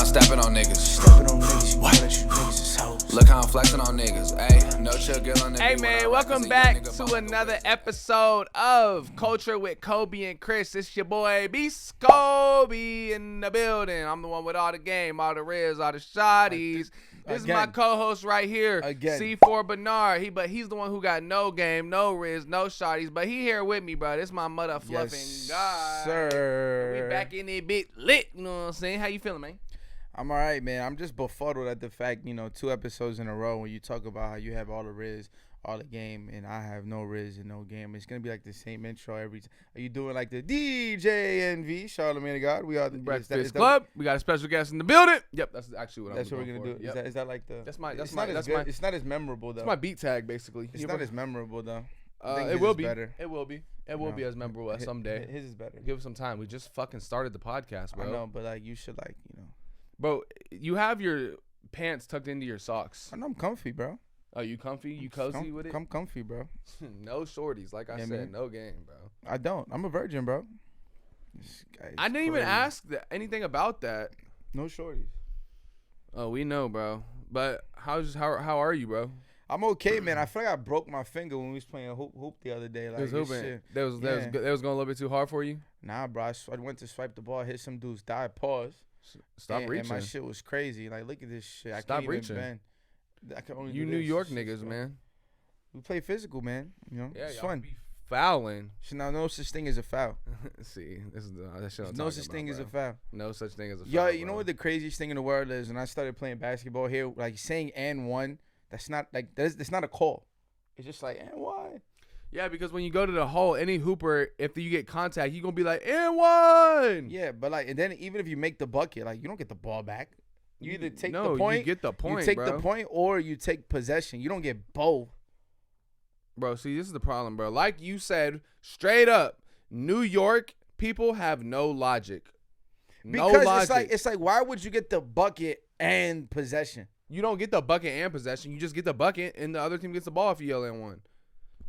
I'm stepping on niggas. Stepping on niggas, you know that you niggas is hoes. Look how I'm flexing on niggas. Ayy, no chill girl on niggas. Hey man, welcome back to another episode of Culture with Koby and Chris. It's your boy BeastKoby in the building. I'm the one with all the game, all the riz, all the shotties. This is my co-host right here, C4 Bernard. He's the one who got no game, no riz, no shotties, but he here with me, bro. This my mother fluffing guy. Sir. We back in it bit lit. You know what I'm saying? How you feeling, man? I'm all right, man. I'm just befuddled at the fact, 2 episodes in a row when you talk about how you have all the riz, all the game, and I have no riz and no game. It's going to be like the same intro every time. Are you doing like the DJNV, Charlamagne the God? We are the Breakfast Club. We got a special guest in the building. Yep, that's actually what that's I'm what we're going to do. Yep. Is that like the... It's not as memorable, though. It's my beat tag, basically. It's not as memorable, though. It will be. It will be. It will be as memorable as someday. His is better. Give it some time. We just fucking started the podcast, bro. I know, but like you should Bro, you have your pants tucked into your socks. I know I'm comfy, bro. Oh, you comfy? You cozy with it? I'm comfy, bro. No shorties, like I said, man. No game, bro. I don't. I'm a virgin, bro. I didn't even ask anything about that. No shorties. Oh, we know, bro. But how are you, bro? I'm okay, man. I feel like I broke my finger when we was playing hoop the other day. Like, it was hooping. That was going a little bit too hard for you? Nah, bro. I went to swipe the ball, hit some dude's thigh, pause. Stop reaching. And my shit was crazy. Like, look at this shit. Stop reaching. I can only you do New this. York niggas, man. We play physical, man. Yeah, it's fun. Be fouling. Now, no such thing as a foul. See, this is that shit. No such thing as a foul. No such thing as a foul. Yo, you know what the craziest thing in the world is? When I started playing basketball here, like saying and one, that's not like that's not a call. It's just like and one. Yeah, because when you go to the hole, any hooper, if you get contact, you gonna be like, and one. Yeah, but like, and then even if you make the bucket, like you don't get the ball back. You either take the point, you get the point, you take bro. the point, or you take possession. You don't get both. Bro, see, this is the problem, bro. Like you said, straight up, New York people have no logic. Because it's like, why would you get the bucket and possession? You don't get the bucket and possession. You just get the bucket, and the other team gets the ball if you yell and one.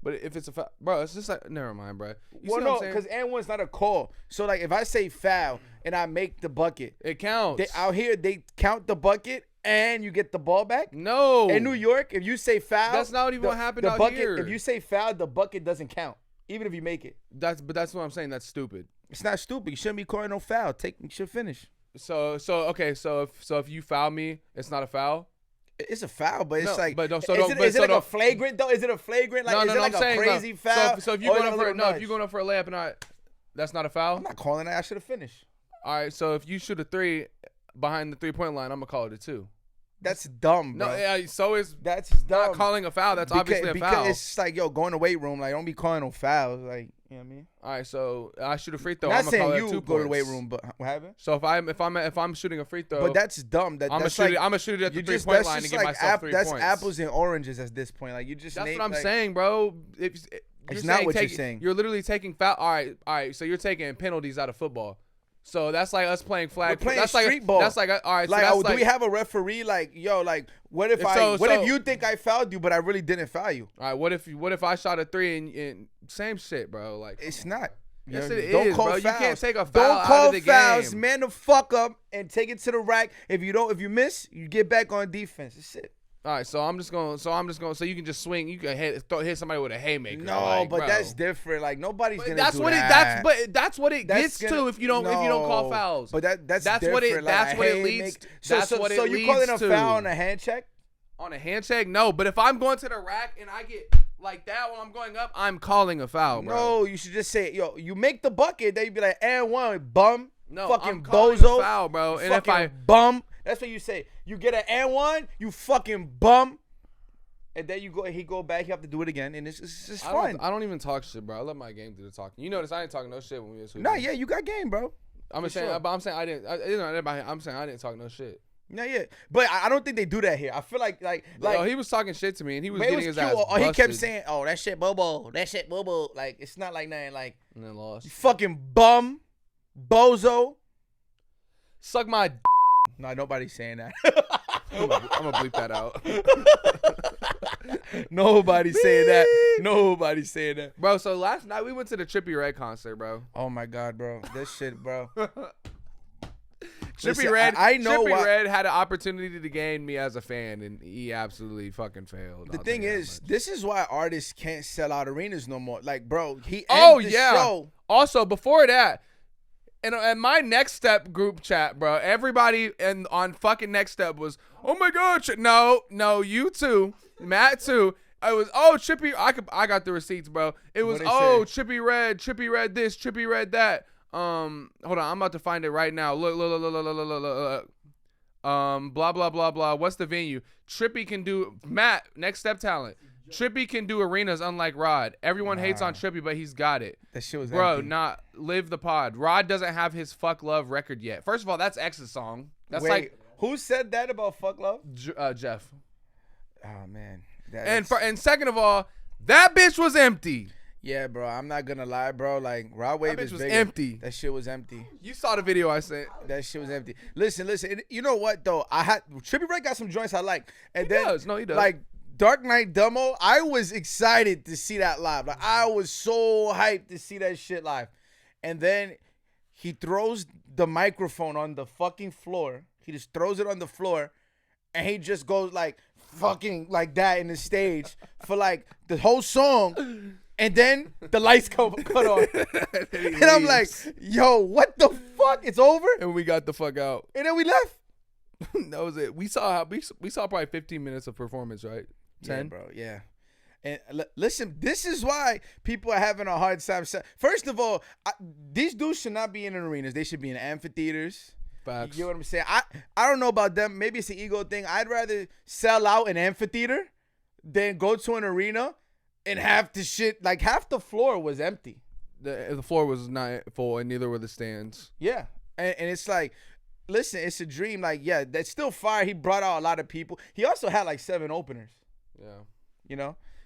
But if it's a foul, bro, it's just like, never mind, bro. Well, no, because and one's not a call. So, like, if I say foul and I make the bucket. It counts. Out here, they count the bucket and you get the ball back? No. In New York, if you say foul. That's not even what happened out here. If you say foul, the bucket doesn't count, even if you make it. But that's what I'm saying. That's stupid. It's not stupid. You shouldn't be calling no foul. You should finish. So if you foul me, it's not a foul? It's a foul, but it's like. But is it like a flagrant though? Is it a flagrant? Like, is it like a crazy foul? So if you're going up for a layup and that's not a foul. I'm not calling that. I should have finished. All right. So if you shoot a three behind the 3-point line, I'm gonna call it a 2. That's dumb, bro. No, yeah. So that's dumb. Not calling a foul. That's obviously a foul. Because it's like, yo, go in the weight room. Like, don't be calling no fouls. Like, you know what I mean? All right. So I shoot a free throw. Not I'm gonna call saying it 2 you go to the weight room, but what happened? So if I'm shooting a free throw, but that's dumb. I'm gonna shoot it at the 3-point line and get myself 3 points. That's apples and oranges at this point. Like, you just. That's what I'm saying, bro. It's not what you're saying. You're literally taking foul. All right. So you're taking penalties out of football. So that's like us playing flag. We're playing that's street like, ball. That's like all right. Like, so do we have a referee? Like, yo, like, what if you think I fouled you, but I really didn't foul you? All right. What if I shot a 3 and same shit, bro? Like, it's not. Yes, it don't is, call bro. fouls. You can't take a foul Don't call out of the fouls. game. Man the fuck up and take it to the rack. If you miss, you get back on defense. That's it. All right, so you can just swing. You can hit somebody with a haymaker. No, like, but bro. That's different. Like, nobody's gonna that's do what that. That's what it gets to if you don't call fouls. But that's what different. That's what it leads. So you calling a foul on a hand check? On a hand check? No, but if I'm going to the rack and I get like that while I'm going up, I'm calling a foul, bro. No, you should just say, yo, you make the bucket, then you be like, and one, bum. No, fucking I'm calling bozo. a foul, bro. And fucking if I bum, that's what you say. You get an and one, you fucking bum. And then he go back, you have to do it again, and it's just fun. I don't even talk shit, bro. I let my game do the talking. You notice I ain't talking no shit when we was hooping. Nah, yeah, you got game, bro. I'm saying I didn't. I'm saying I didn't talk no shit. Yeah, but I don't think they do that here. I feel like yo, he was talking shit to me, and he was getting his ass busted. Or he kept saying, "Oh, that shit, bobo. That shit, bobo." Like, it's not like nothing. Like, and then lost. You fucking bum, bozo. Suck my. No, nobody's saying that. I'm gonna bleep that out. Nobody's saying that. Nobody's saying that. Bro, so last night we went to the Trippie Redd concert, bro. Oh my God, bro. This shit, bro. Trippie Redd. I know Trippie Redd had an opportunity to gain me as a fan, and he absolutely fucking failed. The thing is, this is why artists can't sell out arenas no more. Like, bro, he ended the show. Also, before that, and my Next Step group chat, bro, everybody on fucking Next Step was, oh my god, no, you too, Matt too. I was Trippie. I got the receipts, bro. It was Trippie Redd this, Trippie Redd that. Hold on, I'm about to find it right now. Look. Blah blah blah blah. What's the venue? Trippie can do Matt. Next Step talent. Trippie can do arenas unlike Rod. Everyone hates on Trippie, but he's got it. That shit was empty. Not live the pod. Rod doesn't have his Fuck Love record yet. First of all, that's X's song. That's like who said that about Fuck Love? Jeff. Oh man. And second of all, that bitch was empty. Yeah, bro. I'm not gonna lie, bro. Like Rod Wave is bigger. Empty. That shit was empty. You saw the video I sent. That shit was empty. Listen. You know what though? Trippie Redd got some joints I like. And he does. Like Dark Knight Demo, I was excited to see that live. Like I was so hyped to see that shit live. And then he throws the microphone on the fucking floor. He just throws it on the floor, and he just goes like fucking like that in the stage for like the whole song. And then the lights cut on. And I'm like, yo, what the fuck? It's over? And we got the fuck out. And then we left. That was it. We saw probably 15 minutes of performance, right? 10? Yeah, bro, yeah. And listen, this is why people are having a hard time. First of all, these dudes should not be in arenas. They should be in amphitheaters. Facts. You know what I'm saying? I don't know about them. Maybe it's an ego thing. I'd rather sell out an amphitheater than go to an arena and half the floor was empty. The floor was not full, and neither were the stands. Yeah, and it's like, listen, it's a dream. Like, yeah, that's still fire. He brought out a lot of people. He also had like 7 openers. Yeah.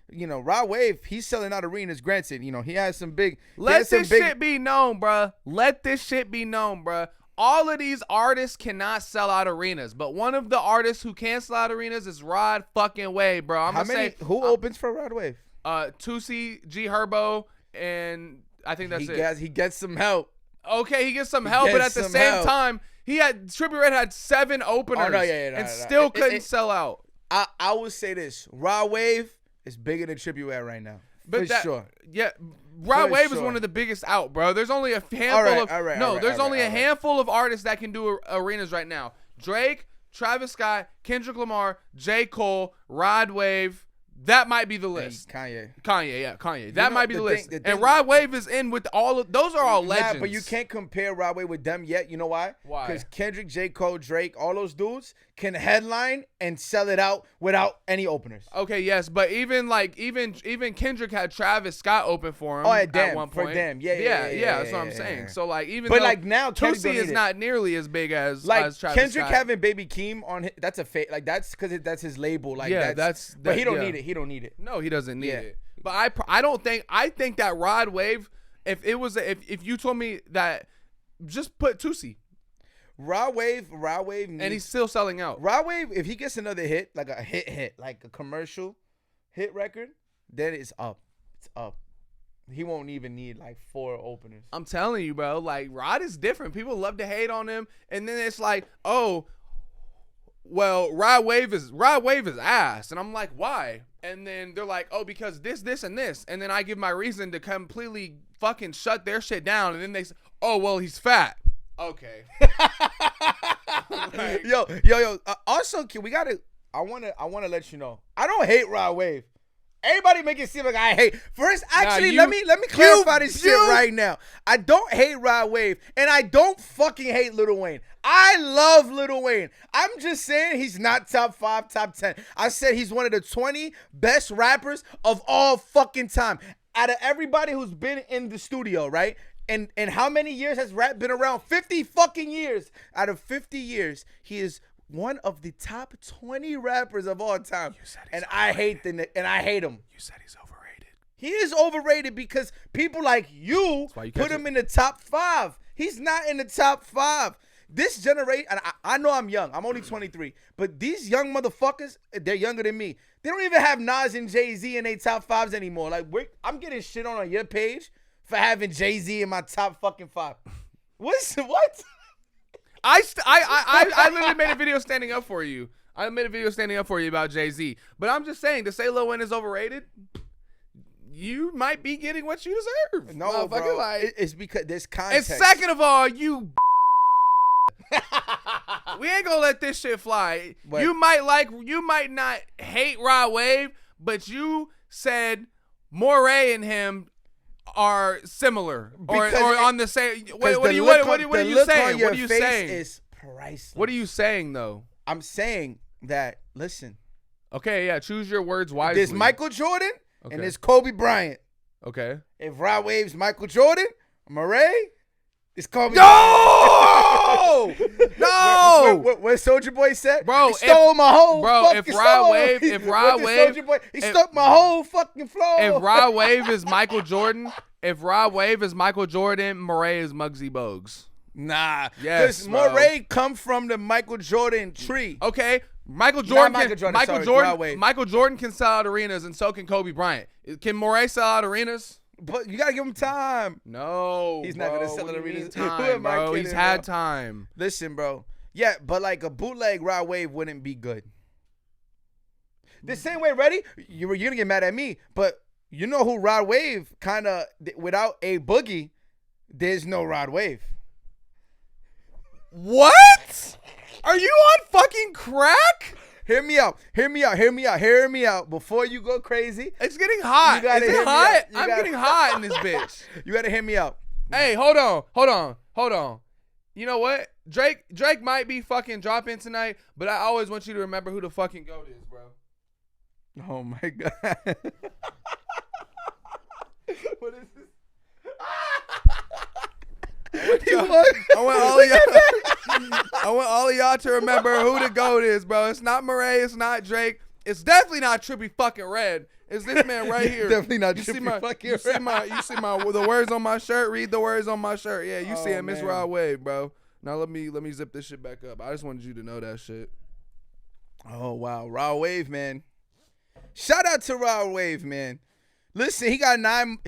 You know, Rod Wave, he's selling out arenas. Granted, he has some big. Let this shit be known, bruh. Let this shit be known, bruh. All of these artists cannot sell out arenas, but one of the artists who can sell out arenas is Rod fucking Wave, bro. Who opens for Rod Wave? Tusi, G Herbo, and I think that's it. He gets some help. Okay, he gets some help, but at the same time, Trippie Redd had 7 openers and still couldn't sell out. I would say this: Rod Wave is bigger than Trippie Redd right now, sure. Yeah, Rod Wave is one of the biggest out, bro. There's only a handful there's only a handful of artists that can do arenas right now. Drake, Travis Scott, Kendrick Lamar, J. Cole, Rod Wave. That might be the list. Kanye. That might be the list. And Rod Wave is in with all of those. Are all legends. Yeah, but you can't compare Rod Wave with them yet. You know why? Why? Because Kendrick, J. Cole, Drake, all those dudes can headline and sell it out without any openers. Okay, yes, but even Kendrick had Travis Scott open for him. At one point. For them. Yeah. That's what I'm saying. So like now Tusi is not nearly as big as Travis Kendrick Scott. Having Baby Keem on that's a fake. Like that's because that's his label. Like but he don't need it. He don't need it. No, he doesn't need it. But I think that Rod Wave, if you told me that, just put Tusi. Rod Wave and he's still selling out. Rod Wave, if he gets another hit, like a hit, like a commercial hit record, then it's up. It's up. He won't even need like 4 openers. I'm telling you, bro. Like Rod is different. People love to hate on him, and then it's like, oh, well, Rod Wave is ass, and I'm like, why? And then they're like, oh, because this, and this, and then I give my reason to completely fucking shut their shit down, and then they say, oh, well, he's fat. Okay. Yo. Also, I wanna let you know, I don't hate Rod Wave. Everybody make it seem like I hate. First, actually, let me clarify this shit right now. I don't hate Rod Wave, and I don't fucking hate Lil Wayne. I love Lil Wayne. I'm just saying he's not top 5, top 10. I said he's one of the 20 best rappers of all fucking time. Out of everybody who's been in the studio, right? And how many years has rap been around? 50 fucking years. Out of 50 years, he is one of the top 20 rappers of all time. And I hate him. You said he's overrated. He is overrated because people like you put him in the top 5. He's not in the top 5. This generation, and I know I'm young. I'm only 23. But these young motherfuckers, they're younger than me. They don't even have Nas and Jay-Z in their top 5s anymore. Like, I'm getting shit on your page for having Jay-Z in my top fucking 5. What? I literally made a video standing up for you. I made a video standing up for you about Jay-Z. But I'm just saying, to say Lil Wayne is overrated, you might be getting what you deserve. No, bro. Like, it's because there's context. And second of all, you we ain't gonna let this shit fly. But you might not hate Rod Wave, but you said Morey and him are similar or on the same. What are you saying? What are you saying? Is priceless. What are you saying though? I'm saying that. Listen. Okay, yeah. Choose your words wisely. There's Michael Jordan and there's Kobe Bryant. Okay. If Rod Wave's Michael Jordan, Morey, it's Kobe. No, no. What Soulja Boy said? Bro, he stole my whole fucking if Rod Wave, he stole my whole fucking flow. If Rod Wave is Michael Jordan, Morey is Muggsy Bogues. Nah. Yes, because Morey come from the Michael Jordan tree. Okay. Michael Jordan can sell out arenas, and so can Kobe Bryant. Can Morey sell out arenas? But you gotta give him time. No, he's not gonna sell out arenas. Time, bro. He's had time. Listen, bro. Yeah, but like a bootleg Rod Wave wouldn't be good. The same way, ready? You're gonna get mad at me, but you know who Rod Wave kind of without a Boogie, there's no Rod Wave. What? Are you on fucking crack? Hear me out. Before you go crazy. It's getting hot. Is it hot? I'm getting hot in this bitch. You gotta hear me out. Hey, hold on. You know what? Drake might be fucking dropping tonight, but I always want you to remember who the fucking GOAT is, bro. Oh my God. What is this? I want all of y'all to remember who the GOAT is, bro. It's not Morey. It's not Drake. It's definitely not Trippie fucking Red. It's this man right here. Definitely not Trippie fucking Red. You see the words on my shirt. Read the words on my shirt. Yeah, you see it. Miss Rod Wave, bro. Now let me zip this shit back up. I just wanted you to know that shit. Oh wow, Rod Wave, man. Shout out to Rod Wave, man. Listen, he got 9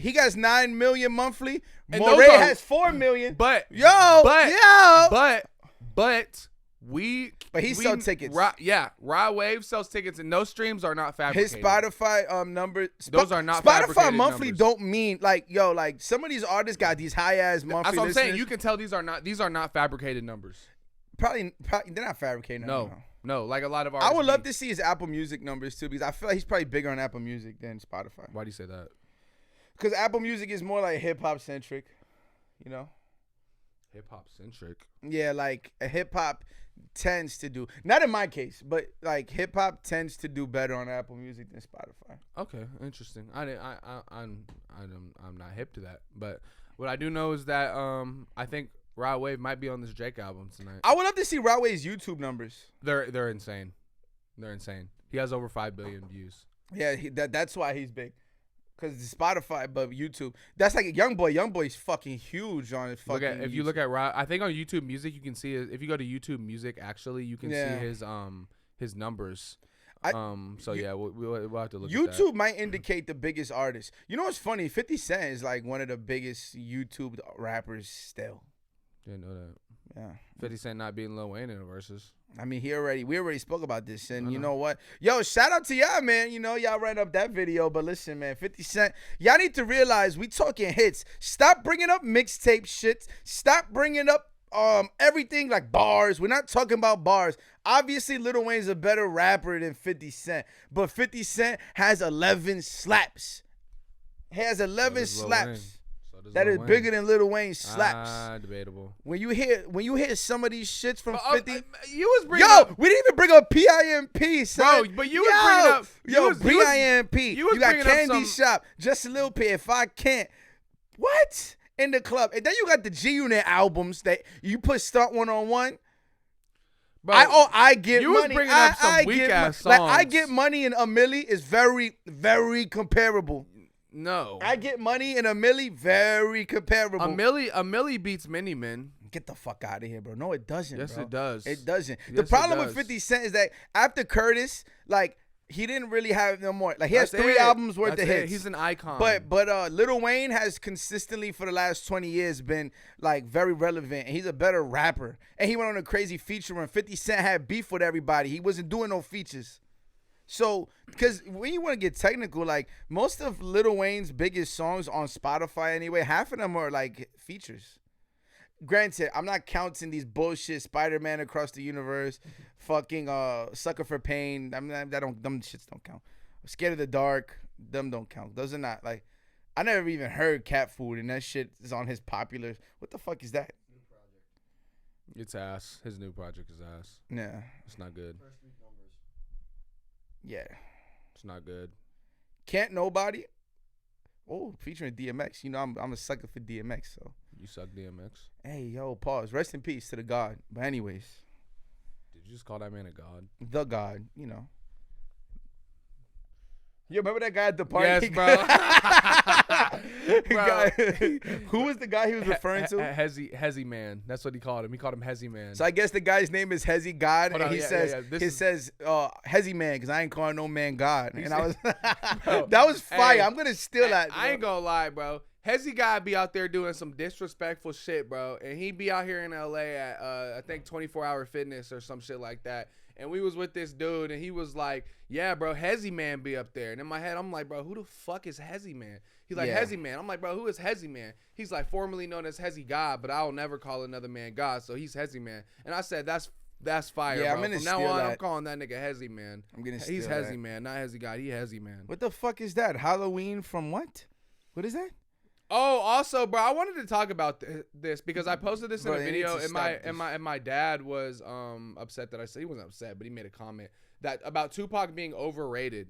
million monthly. Morey has 4 million. But he sells tickets. Rod Wave sells tickets, and those streams are not fabricated. His Spotify numbers. Those are not Spotify fabricated monthly numbers. Don't mean like some of these artists got these high ass monthly. That's what I'm listeners. saying. You can tell these are not fabricated numbers. Probably they're not fabricated. No, like a lot of artists. I would love to see his Apple Music numbers too, because I feel like he's probably bigger on Apple Music than Spotify. Why do you say that? Because Apple Music is more like hip hop centric, you know. Hip hop centric. Yeah, like a hip hop tends to do, not in my case, but like hip hop tends to do better on Apple Music than Spotify. Okay, interesting. I'm not hip to that, but what I do know is that I think Rod Wave might be on this Drake album tonight. I would love to see Rod Wave's YouTube numbers. They're insane. They're insane. He has over 5 billion views. Yeah, that's why he's big. Because it's Spotify, but YouTube. That's like a YoungBoy. YoungBoy's fucking huge on his fucking If you look at Rod, I think on YouTube Music, you can see it. If you go to YouTube Music, actually, you can see his numbers. We'll have to look at that. YouTube might indicate the biggest artist. You know what's funny? 50 Cent is like one of the biggest YouTube rappers still. Didn't know that. Yeah. 50 Cent not beating Lil Wayne in the verses. I mean, we already spoke about this, and you know what? Yo, shout out to y'all, man. You know, y'all ran up that video, but listen, man, 50 Cent, y'all need to realize we talking hits. Stop bringing up mixtape shit. Stop bringing up everything like bars. We're not talking about bars. Obviously, Lil Wayne's a better rapper than 50 Cent, but 50 Cent has 11 slaps. He has 11 slaps. That is bigger than Lil Wayne's slaps. Debatable. When you hear some of these shits from 50, you was bringing up. We didn't even bring up PIMP, son. Bro, but you was bringing up. PIMP. You got Candy Shop, Just a Little Bit. If I Can't, what in the club? And then you got the G Unit albums that you put Stunt 101. Bro, I get you money. Was bringing up some weak ass songs. Like I Get Money and A Milli is very, very comparable. No. I Get Money and A Milli, very comparable. A Milli beats Many Men. Get the fuck out of here, bro. No, it doesn't, Yes, bro. it does. It doesn't. Yes, the problem with 50 Cent is that after Curtis, like, he didn't really have no more. Like he has That's 3 it. albums worth That's of it. hits. He's an icon. But Lil Wayne has consistently for the last 20 years been like very relevant, and he's a better rapper. And he went on a crazy feature when 50 Cent had beef with everybody. He wasn't doing no features. So, because when you want to get technical, like most of Lil Wayne's biggest songs on Spotify anyway, half of them are like features. Granted, I'm not counting these bullshit Spider-Man Across the Universe, fucking Sucker for Pain. Them shits don't count. Scared of the Dark, them don't count. Those are not like, I never even heard Cat Food, and that shit is on his popular. What the fuck is that? It's ass. His new project is ass. Yeah. It's not good. Yeah. It's not good. Can't Nobody. Oh, featuring DMX. You know, I'm a sucker for DMX, so. You suck DMX. Hey, yo, pause. Rest in peace to the God. But anyways. Did you just call that man a god? The God, you know. You remember that guy at the party? Yes, bro. Who was the guy he was referring to? Hezzy Man. That's what he called him. He called him Hezzy Man. So I guess the guy's name is Hezzy God, Hold and on, he yeah, says yeah, yeah. he says Hezzy Man because I ain't calling no man God. And I was Bro, that was fire. hey, I'm gonna steal that. I ain't gonna lie, bro. Hezzy guy be out there doing some disrespectful shit, bro. And he be out here in LA at I think 24-hour fitness or some shit like that. And we was with this dude, and he was like, yeah, bro, Hezzy Man be up there. And in my head, I'm like, bro, who the fuck is Hezzy Man? He's like, Yeah. Hezzy Man. I'm like, bro, who is Hezzy Man? He's like, formerly known as Hezzy God, but I'll never call another man God, so he's Hezzy Man. And I said, that's fire, Yeah, bro. I'm gonna From now steal on, that. I'm calling that nigga Hezzy Man. I'm gonna He's steal Hezzy that. Man, not Hezzy God. He Hezzy Man. What the fuck is that? Halloween from what? What is that? Oh, also, bro, I wanted to talk about this because I posted this Bro, in a they need video, to and stop and my dad was upset that I said he wasn't upset, but he made a comment that about Tupac being overrated.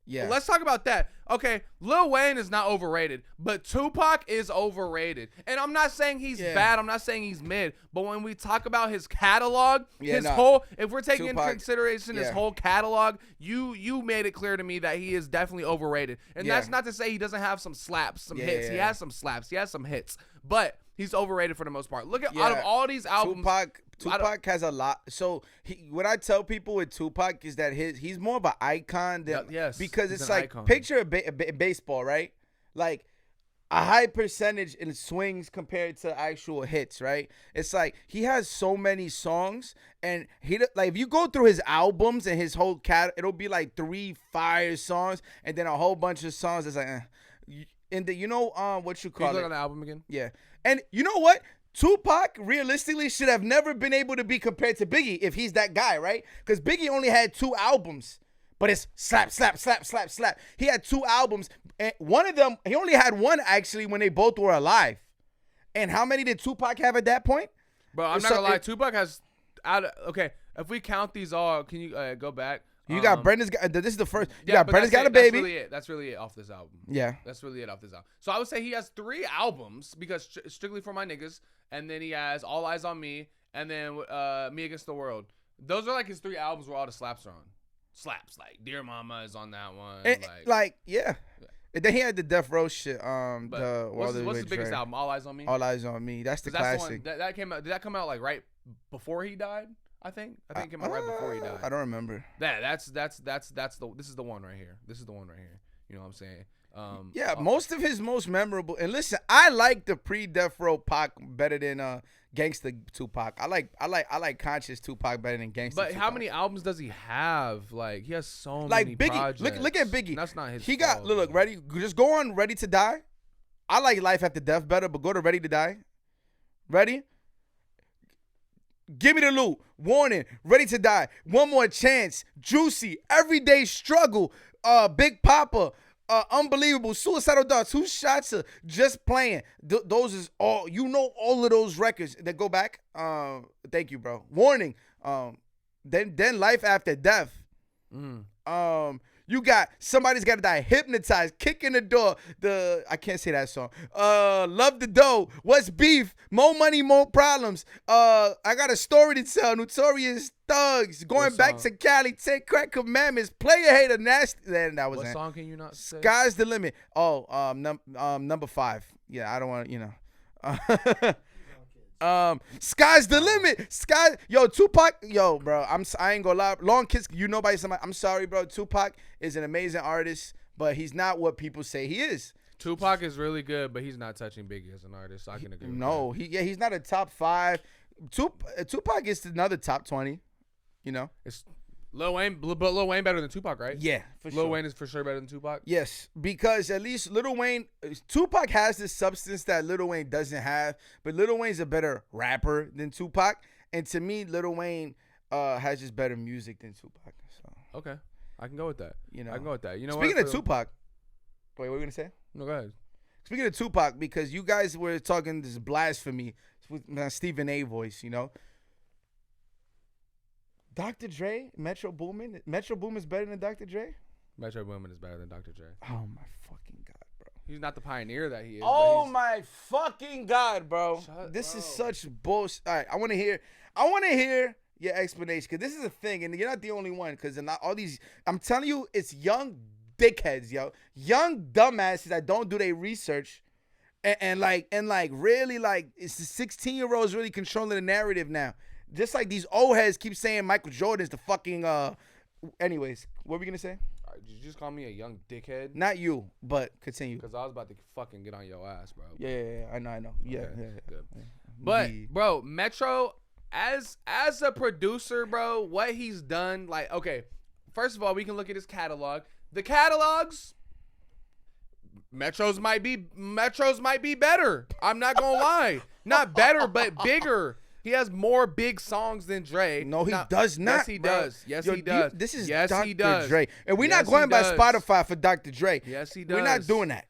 Yeah. Let's talk about that. Okay, Lil Wayne is not overrated, but Tupac is overrated. And I'm not saying he's bad. I'm not saying he's mid. But when we talk about his catalog, if we're taking into consideration his whole catalog, you made it clear to me that he is definitely overrated. And that's not to say he doesn't have some slaps, some hits. He has some slaps. He has some hits. But he's overrated for the most part. Look at out of all these albums. Tupac has a lot. So what I tell people with Tupac is that he's more of an icon than because it's like icon. Picture a baseball, right? Like a high percentage in swings compared to actual hits, right? It's like he has so many songs, and like if you go through his albums and his whole it'll be like 3 fire songs, and then a whole bunch of songs that's like, and what you call Can you it? look on the album again? Yeah, and you know what? Tupac realistically should have never been able to be compared to Biggie if he's that guy, right? Because Biggie only had 2 albums, but it's slap, slap, slap, slap, slap. He had 2 albums, and one of them, he only had one actually when they both were alive. And how many did Tupac have at that point? Bro, I'm not gonna lie. Tupac has okay, if we count these all, can you go back? You got Brenda's. This is the first. You got Brenda's Got a Baby. That's really it off this album. Yeah, that's really it off this album. So I would say he has 3 albums because strictly for my niggas, and then he has All Eyes on Me, and then Me Against the World. Those are like his 3 albums where all the slaps are on. Slaps like Dear Mama is on that one. Yeah. And then he had the Death Row shit. What's his biggest album? All Eyes on Me. All Eyes on Me. That's the classic. That came out. Did that come out like right before he died? I think it came out right before he died. I don't remember. This is the one right here. This is the one right here. You know what I'm saying? Most of his most memorable. And listen, I like the pre-Death Row Pac better than Gangsta Tupac. I like conscious Tupac better than Gangsta. But Tupac. how many albums does he have? Like he has so many. Biggie. Projects. Look at Biggie. That's not his. He fault, got look ready. Just go on Ready to Die. I like Life After Death better, but go to Ready to Die. Ready? Give Me the Loot, Warning, Ready to Die, One More Chance, Juicy, Everyday Struggle, Big Papa, Unbelievable, Suicidal Thoughts, Who Shots Her, Just Playing. Those is all, all of those records that go back. Thank you, bro. Warning, then Life After Death. You got Somebody's Gotta Die, Hypnotized, Kick in the Door, I can't say that song. Love the Dough, What's Beef, More Money, More Problems. I Got a Story to Tell, Notorious Thugs, Going Back to Cali, Take Crack Commandments, Player Hater, Nasty. Then that was what it. song can you not say? Sky's the Limit. Oh, number 5. Yeah, I don't want to, Sky's the limit. Yo, Tupac. Yo, bro. I ain't gonna lie. Long Kiss. You know by somebody. I'm sorry, bro. Tupac is an amazing artist, but he's not what people say he is. Tupac is really good, but he's not touching Biggie as an artist. So I can agree. With that. He's not a top 5. Tupac is another top 20. You know, it's Lil Wayne, but Lil Wayne better than Tupac, right? Yeah, for sure. Lil Wayne is for sure better than Tupac. Yes, because at least Lil Wayne, Tupac has this substance that Lil Wayne doesn't have, but Lil Wayne's a better rapper than Tupac, and to me, Lil Wayne has just better music than Tupac. So okay, I can go with that. I can go with that. You know, speaking of Tupac, wait, what were you gonna say? No, go ahead. Speaking of Tupac, because you guys were talking this blasphemy with my Stephen A. voice, you know. Dr. Dre, Metro Boomin. Metro Boomin's better than Dr. Dre? Metro Boomin is better than Dr. Dre. Oh, my fucking God, bro. He's not the pioneer that he is. Oh, my fucking God, bro. This is such bullshit. All right, I want to hear your explanation, because this is a thing, and you're not the only one, because all these, I'm telling you, it's young dickheads, yo. Young dumbasses that don't do their research, and really, like, it's the 16-year-olds really controlling the narrative now. Just like these old heads keep saying Michael Jordan's the fucking anyways, what were we gonna say? Did you just call me a young dickhead? Not you, but continue. Because I was about to fucking get on your ass, bro. Yeah, I know. Yeah, okay, yeah. Good. But bro, Metro as a producer, bro, what he's done, like, okay, first of all, we can look at his catalog. The catalogs, Metros might be better. I'm not gonna lie. Not better, but bigger. He has more big songs than Dre. No, he does not. Yes, he does. Yes, he does. This is yes, Dr. he does. Dre. And we're not going by Spotify for Dr. Dre. Yes, he does. We're not doing that.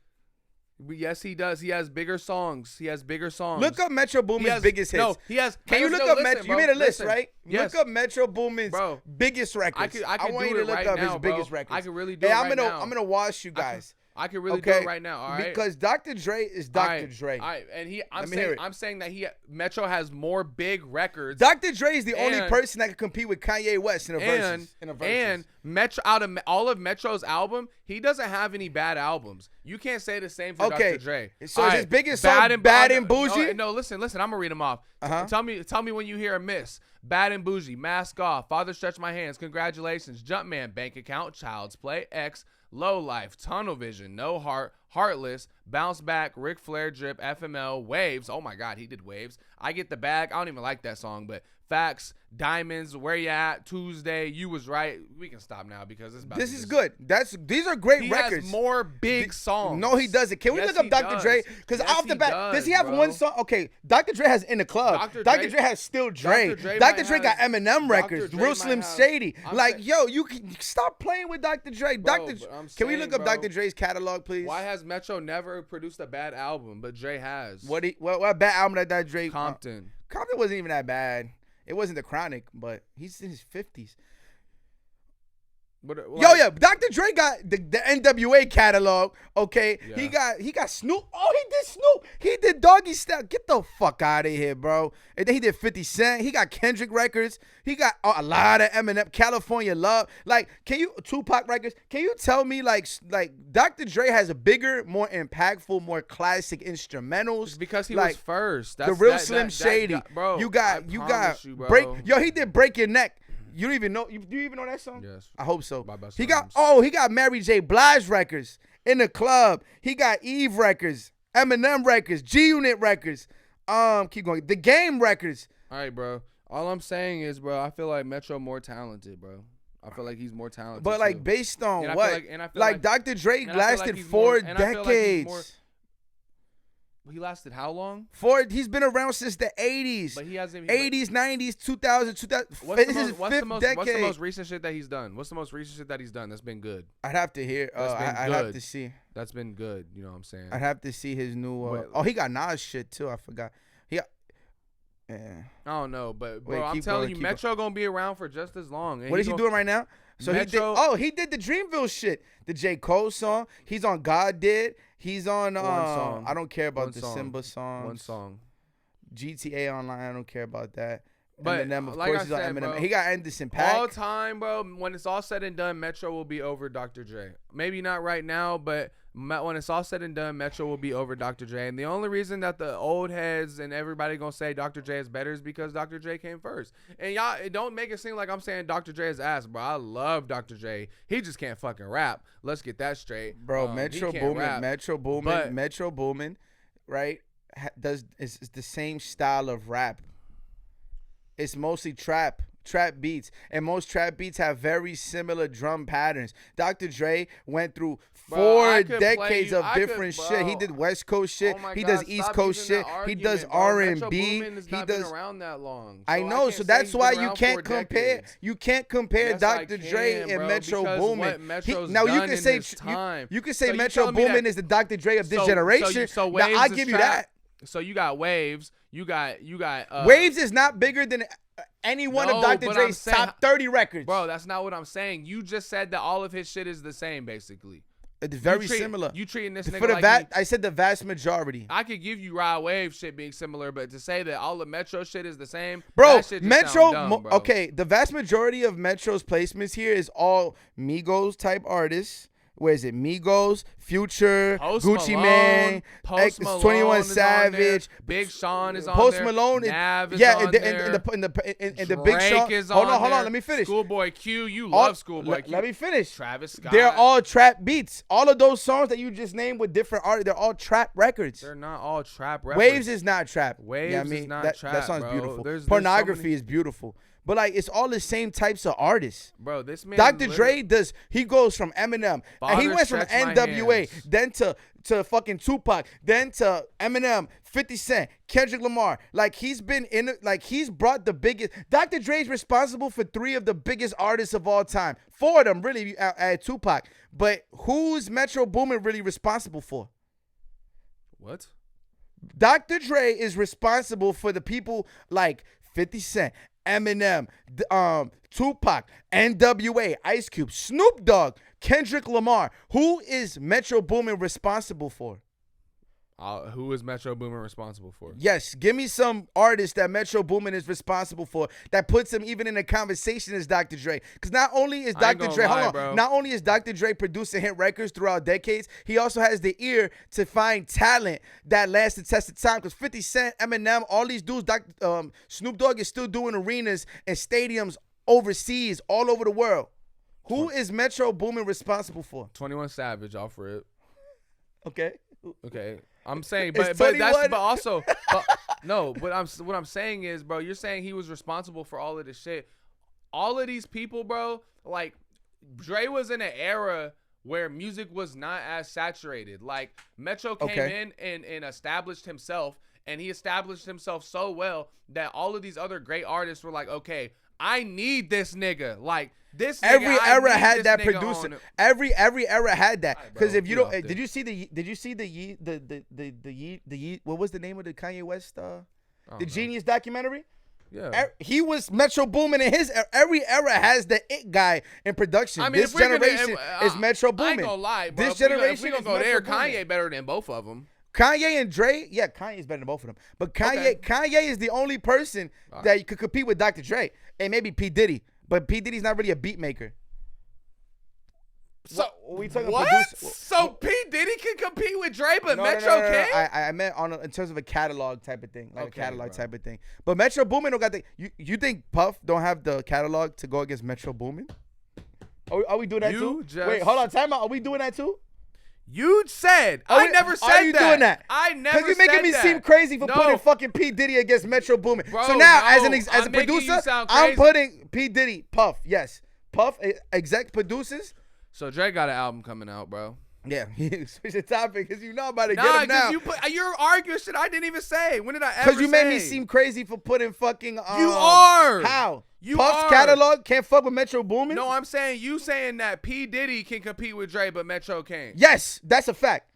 Yes, he does. He has bigger songs. Look up Metro Boomin's biggest hits. No, he has. Can you look up Metro? You made a list, right? Yes. Look up Metro Boomin's biggest records. I want you to look up his biggest records. I can really do it right now. I'm gonna wash you guys. I can really do it right now, all right? Because Dr. Dre is Dr. Dre. All right, and I'm saying that Metro has more big records. Dr. Dre is the only person that can compete with Kanye West in a versus. And Metro, out of all of Metro's album, he doesn't have any bad albums. You can't say the same for Dr. Dre. So his biggest song, Bad and Bougie? No, listen, I'm gonna read them off. Tell me when you hear a miss. Bad and Bougie, Mask Off, Father Stretch My Hands, Congratulations, Jumpman, Bank Account, Child's Play, X, Low Life, Tunnel Vision, No Heart, Heartless, Bounce Back, Ric Flair Drip, FML, Waves. Oh my God, he did Waves. I Get the Bag. I don't even like that song, but Facts, Diamonds, Where You At, Tuesday, You Was Right. We can stop now because it's about this is good. These are great records. He has more big songs. No, he doesn't. Can we look up Dr. Dre? Because off the bat, does he have one song? Okay, Dr. Dre has In the Club. Dr. Dre has Still Dre. Dr. Dre got Eminem records. Real Slim Shady. Like, yo, you can stop playing with Dr. Dre. Can we look up Dr. Dre's catalog, please? Why has Metro never produced a bad album, but Dre has? What bad album that Dr. Dre? Compton. Compton wasn't even that bad. It wasn't The Chronic, but he's in his 50s. Dr. Dre got the NWA catalog. Okay, yeah. He got Snoop. Oh, he did Snoop. He did Doggy Style. Get the fuck out of here, bro. And then he did 50 Cent. He got Kendrick records. He got a lot of Eminem, California Love. Like, Tupac records? Can you tell me like Dr. Dre has a bigger, more impactful, more classic instrumentals? It's because he was first. That's the Real Slim Shady. Bro, you got Break. Yo, he did Break Your Neck. You don't even know. Do you even know that song? Yes. I hope so. He got Mary J. Blige records, In the Club. He got Eve records, Eminem records, G Unit records. Keep going. The Game records. All right, bro. All I'm saying is, bro, I feel like Metro more talented, bro. I feel like he's more talented. But like based on what? Like Dr. Dre lasted 4 decades. He lasted how long? He's been around since the 80s. But he hasn't. 80s, 90s, 2000. This is his fifth decade. What's the most recent shit that he's done? That's been good? I'd have to hear. I'd have to see. That's been good. You know what I'm saying? I'd have to see his new. He got Nas shit too. I forgot. Yeah. I don't know, but bro, I'm telling you, Metro gonna be around for just as long. And what is he doing right now? So Metro, he did the Dreamville shit, the J. Cole song. He's on God Did. He's on I don't care about Simba songs. One song. GTA Online, I don't care about that. But Eminem, of like course, I he's said, on Eminem. bro, He got Anderson .Paak. All time, bro. When it's all said and done, Metro will be over Dr. Dre. Maybe not right now, but when it's all said and done, Metro will be over Dr. Dre. And the only reason that the old heads and everybody gonna say Dr. Dre is better is because Dr. Dre came first. And y'all, don't make it seem like I'm saying Dr. Dre is ass, bro. I love Dr. Dre. He just can't fucking rap. Let's get that straight, bro. Metro Boomin, right? Is the same style of rap. It's mostly trap beats, and most trap beats have very similar drum patterns. Dr. Dre went through 4 decades of different shit. He did West Coast shit. He does East Coast shit. He does R&B. He does around that long. I know, so that's why you can't compare. You can't compare Dr. Dre and Metro Boomin. Now you can say Metro Boomin is the Dr. Dre of this generation. Now I give you that. So you got Waves. You got Waves is not bigger than any one of Dr. Dre's top 30 records. Bro, that's not what I'm saying. You just said that all of his shit is the same, basically. It's very similar. You treating this nigga like I said the vast majority. I could give you Rod Wave shit being similar, but to say that all the Metro shit is the same, bro, that shit just Metro, dumb, bro. Okay, the vast majority of Metro's placements here is all Migos type artists. Where is it? Migos, Future, Post Gucci Malone, Mane, Post Malone 21 is Savage, Big Sean is on Post there. Malone, Nav is yeah, on there. in the Big Sean. Is hold on on, there. let me finish. Schoolboy Q, you love Schoolboy Q. Let me finish. Travis Scott. They're all trap beats. All of those songs that you just named with different artists, they're all trap records. They're not all trap records. Waves is not trap. Waves is not trap. That song's bro. beautiful. There's Pornography is beautiful. But like it's all the same types of artists. Bro, this man Dr. Dre he goes from Eminem. And he went from NWA, then to fucking Tupac, then to Eminem, 50 Cent, Kendrick Lamar. Like he's brought the biggest. Dr. Dre's responsible for 3 of the biggest artists of all time. 4 of them really at Tupac. But who's Metro Boomin really responsible for? What? Dr. Dre is responsible for the people like 50 Cent, Eminem, Tupac, NWA, Ice Cube, Snoop Dogg, Kendrick Lamar. Who is Metro Boomin responsible for? Who is Metro Boomin responsible for? Yes, give me some artist that Metro Boomin is responsible for that puts him even in a conversation as Dr. Dre. Because not only is Dr. Dre, not only is Dr. Dre producing hit records throughout decades, he also has the ear to find talent that lasts the test of time. Because 50 Cent, Eminem, all these dudes, Snoop Dogg is still doing arenas and stadiums overseas, all over the world. Who is Metro Boomin responsible for? 21 Savage, off for it. Okay. I'm saying, what I'm saying is, bro, you're saying he was responsible for all of this shit. All of these people, bro, like Dre was in an era where music was not as saturated. Like Metro came in and established himself, and he established himself so well that all of these other great artists were like, okay, I need this nigga. Like this nigga, every era had that producer. Every era had that. Because if you don't, did you see the what was the name of the Kanye West the Genius documentary? Yeah, he was Metro Boomin in his every era has the it guy in production. I mean, this generation is Metro Boomin. I ain't gonna lie, bro. This generation we gonna go there. Kanye better than both of them. Kanye and Dre, yeah, Kanye's better than both of them. But Kanye is the only person that could compete with Dr. Dre. And maybe P. Diddy. But P. Diddy's not really a beat maker. So we talking what? So P. Diddy can compete with Dre, but Metro can't? I meant in terms of a catalog type of thing. Like a catalog type of thing. But Metro Boomin don't got the you think Puff don't have the catalog to go against Metro Boomin? Are we doing that too? Wait, hold on, time out. Are we doing that too? You said. I never said that. Are you doing that? I never said that. Because you're making me seem crazy for putting fucking P. Diddy against Metro Boomin. Bro, so now, as a producer, I'm putting P. Diddy, Puff, yes. Puff, exec produces. So Dre got an album coming out, bro. Yeah, switch the topic because you know about to get him now. You're arguing shit I didn't even say. When did I ever say? Because you made me seem crazy for putting fucking. You are. How? Puff's catalog can't fuck with Metro Boomin? No, I'm saying you saying that P. Diddy can compete with Dre, but Metro can't. Yes, that's a fact.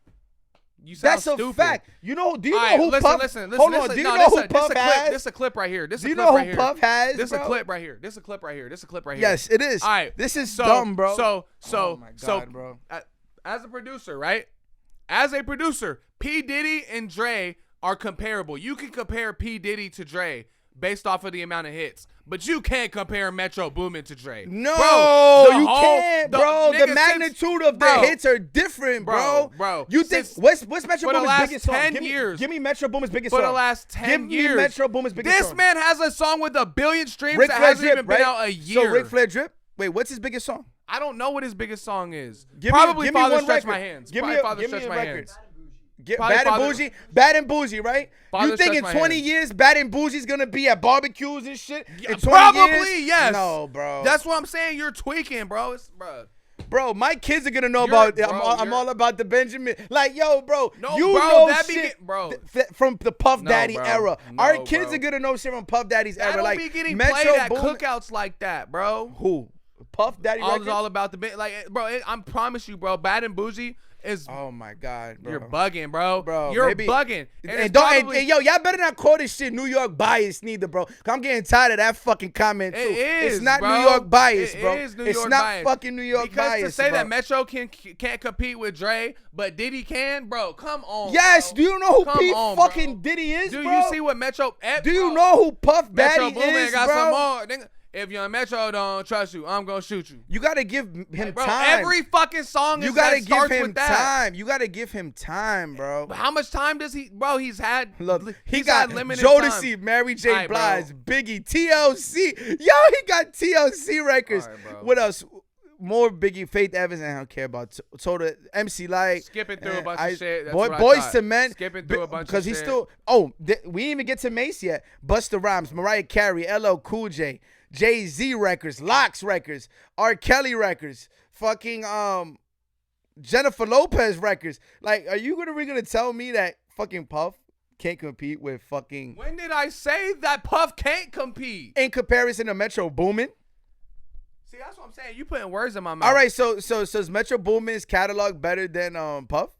You sound stupid. That's a fact. You know? Do you know who Puff? Listen. Hold on. Do you know who Puff has? This is a clip right here. Do you know who Puff has? This is a clip right here. This is a clip right here. This is a clip right here. Yes, it is. All right. This is dumb, bro. Oh my God, bro. As a producer, right? As a producer, P. Diddy and Dre are comparable. You can compare P. Diddy to Dre, based off of the amount of hits. But you can't compare Metro Boomin to Dre. No, bro, you can't, bro. The magnitude of their hits are different, bro. Bro, you think what's Metro Boomin's biggest song? 10 years. Give me Metro Boomin's biggest song. For the last 10 years. Give me Metro Boomin's biggest song. This man has a song with 1 billion streams Ric that Flair hasn't Drip, even been right? out a year. So Ric Flair Drip? Wait, what's his biggest song? I don't know what his biggest song is. Give Probably me Father one Stretch record. My Hands. Give me Probably Father give me Stretch a My record. Hands. Bad and Father- Bougie, Bad and Bougie, right? Father You think Stretch in My 20 Hands. years, Bad and Bougie's gonna be at barbecues and shit? Yeah, in 20 probably, years? yes. No, bro. That's what I'm saying. You're tweaking, bro. Bro, my kids are gonna know You're- about. bro, I'm all about the Benjamin. Like, yo, bro, No, you bro, know that be shit, get- bro. from the Puff No, Daddy bro. era. No, Our kids bro. are gonna know shit from Puff Daddy's I era. don't Like be getting Metro played at Boomin. cookouts like that, bro. Who? Puff Daddy All records? is all about the like, bro. I promise you, bro. Bad and Bougie is. Oh my God, bro. You're bugging, bro. Bro, you're maybe- bugging. And And it's don't, probably- and yo, y'all better not call this shit New York bias neither, bro. 'Cause I'm getting tired of that fucking comment too. It is, It's not bro. New York bias, It bro. is New it's York not bias. fucking New York because bias. to say bro. that Metro can't compete with Dre, but Diddy can, bro. Come on. Yes, bro. do you know who Come P on, fucking bro. Diddy is, Do bro? you see what Metro? Do you bro, know who Puff Metro Daddy Boomin is, got bro? some more. Nigga, if Young Metro don't trust you, I'm gonna shoot you. You gotta give him Bro, time. every fucking song you is gotta that starts give him with that. time. You gotta give him time, bro. How much time does he, bro? He's had. Look, he he's got had limited Jodeci, time. Mary J. Alright, bro. Blige, Biggie, TLC. Yo, he got TLC records. Alright, bro. What else? More Biggie, Faith Evans, and I don't care about Soda, MC Light. Skipping through a bunch I- of shit. That's Boy, what I Boys thought. to Men. Skipping through a bunch of because he's shit. still. Oh, we didn't even get to Mace yet. Busta Rhymes, Mariah Carey, LL Cool J, Jay-Z records, Locks records, R. Kelly records, fucking Jennifer Lopez records. Like, are you really gonna tell me that fucking Puff can't compete with fucking When did I say that Puff can't compete? in comparison to Metro Boomin? See, that's what I'm saying. You putting words in my mouth. All right, so is Metro Boomin's catalog better than Puff?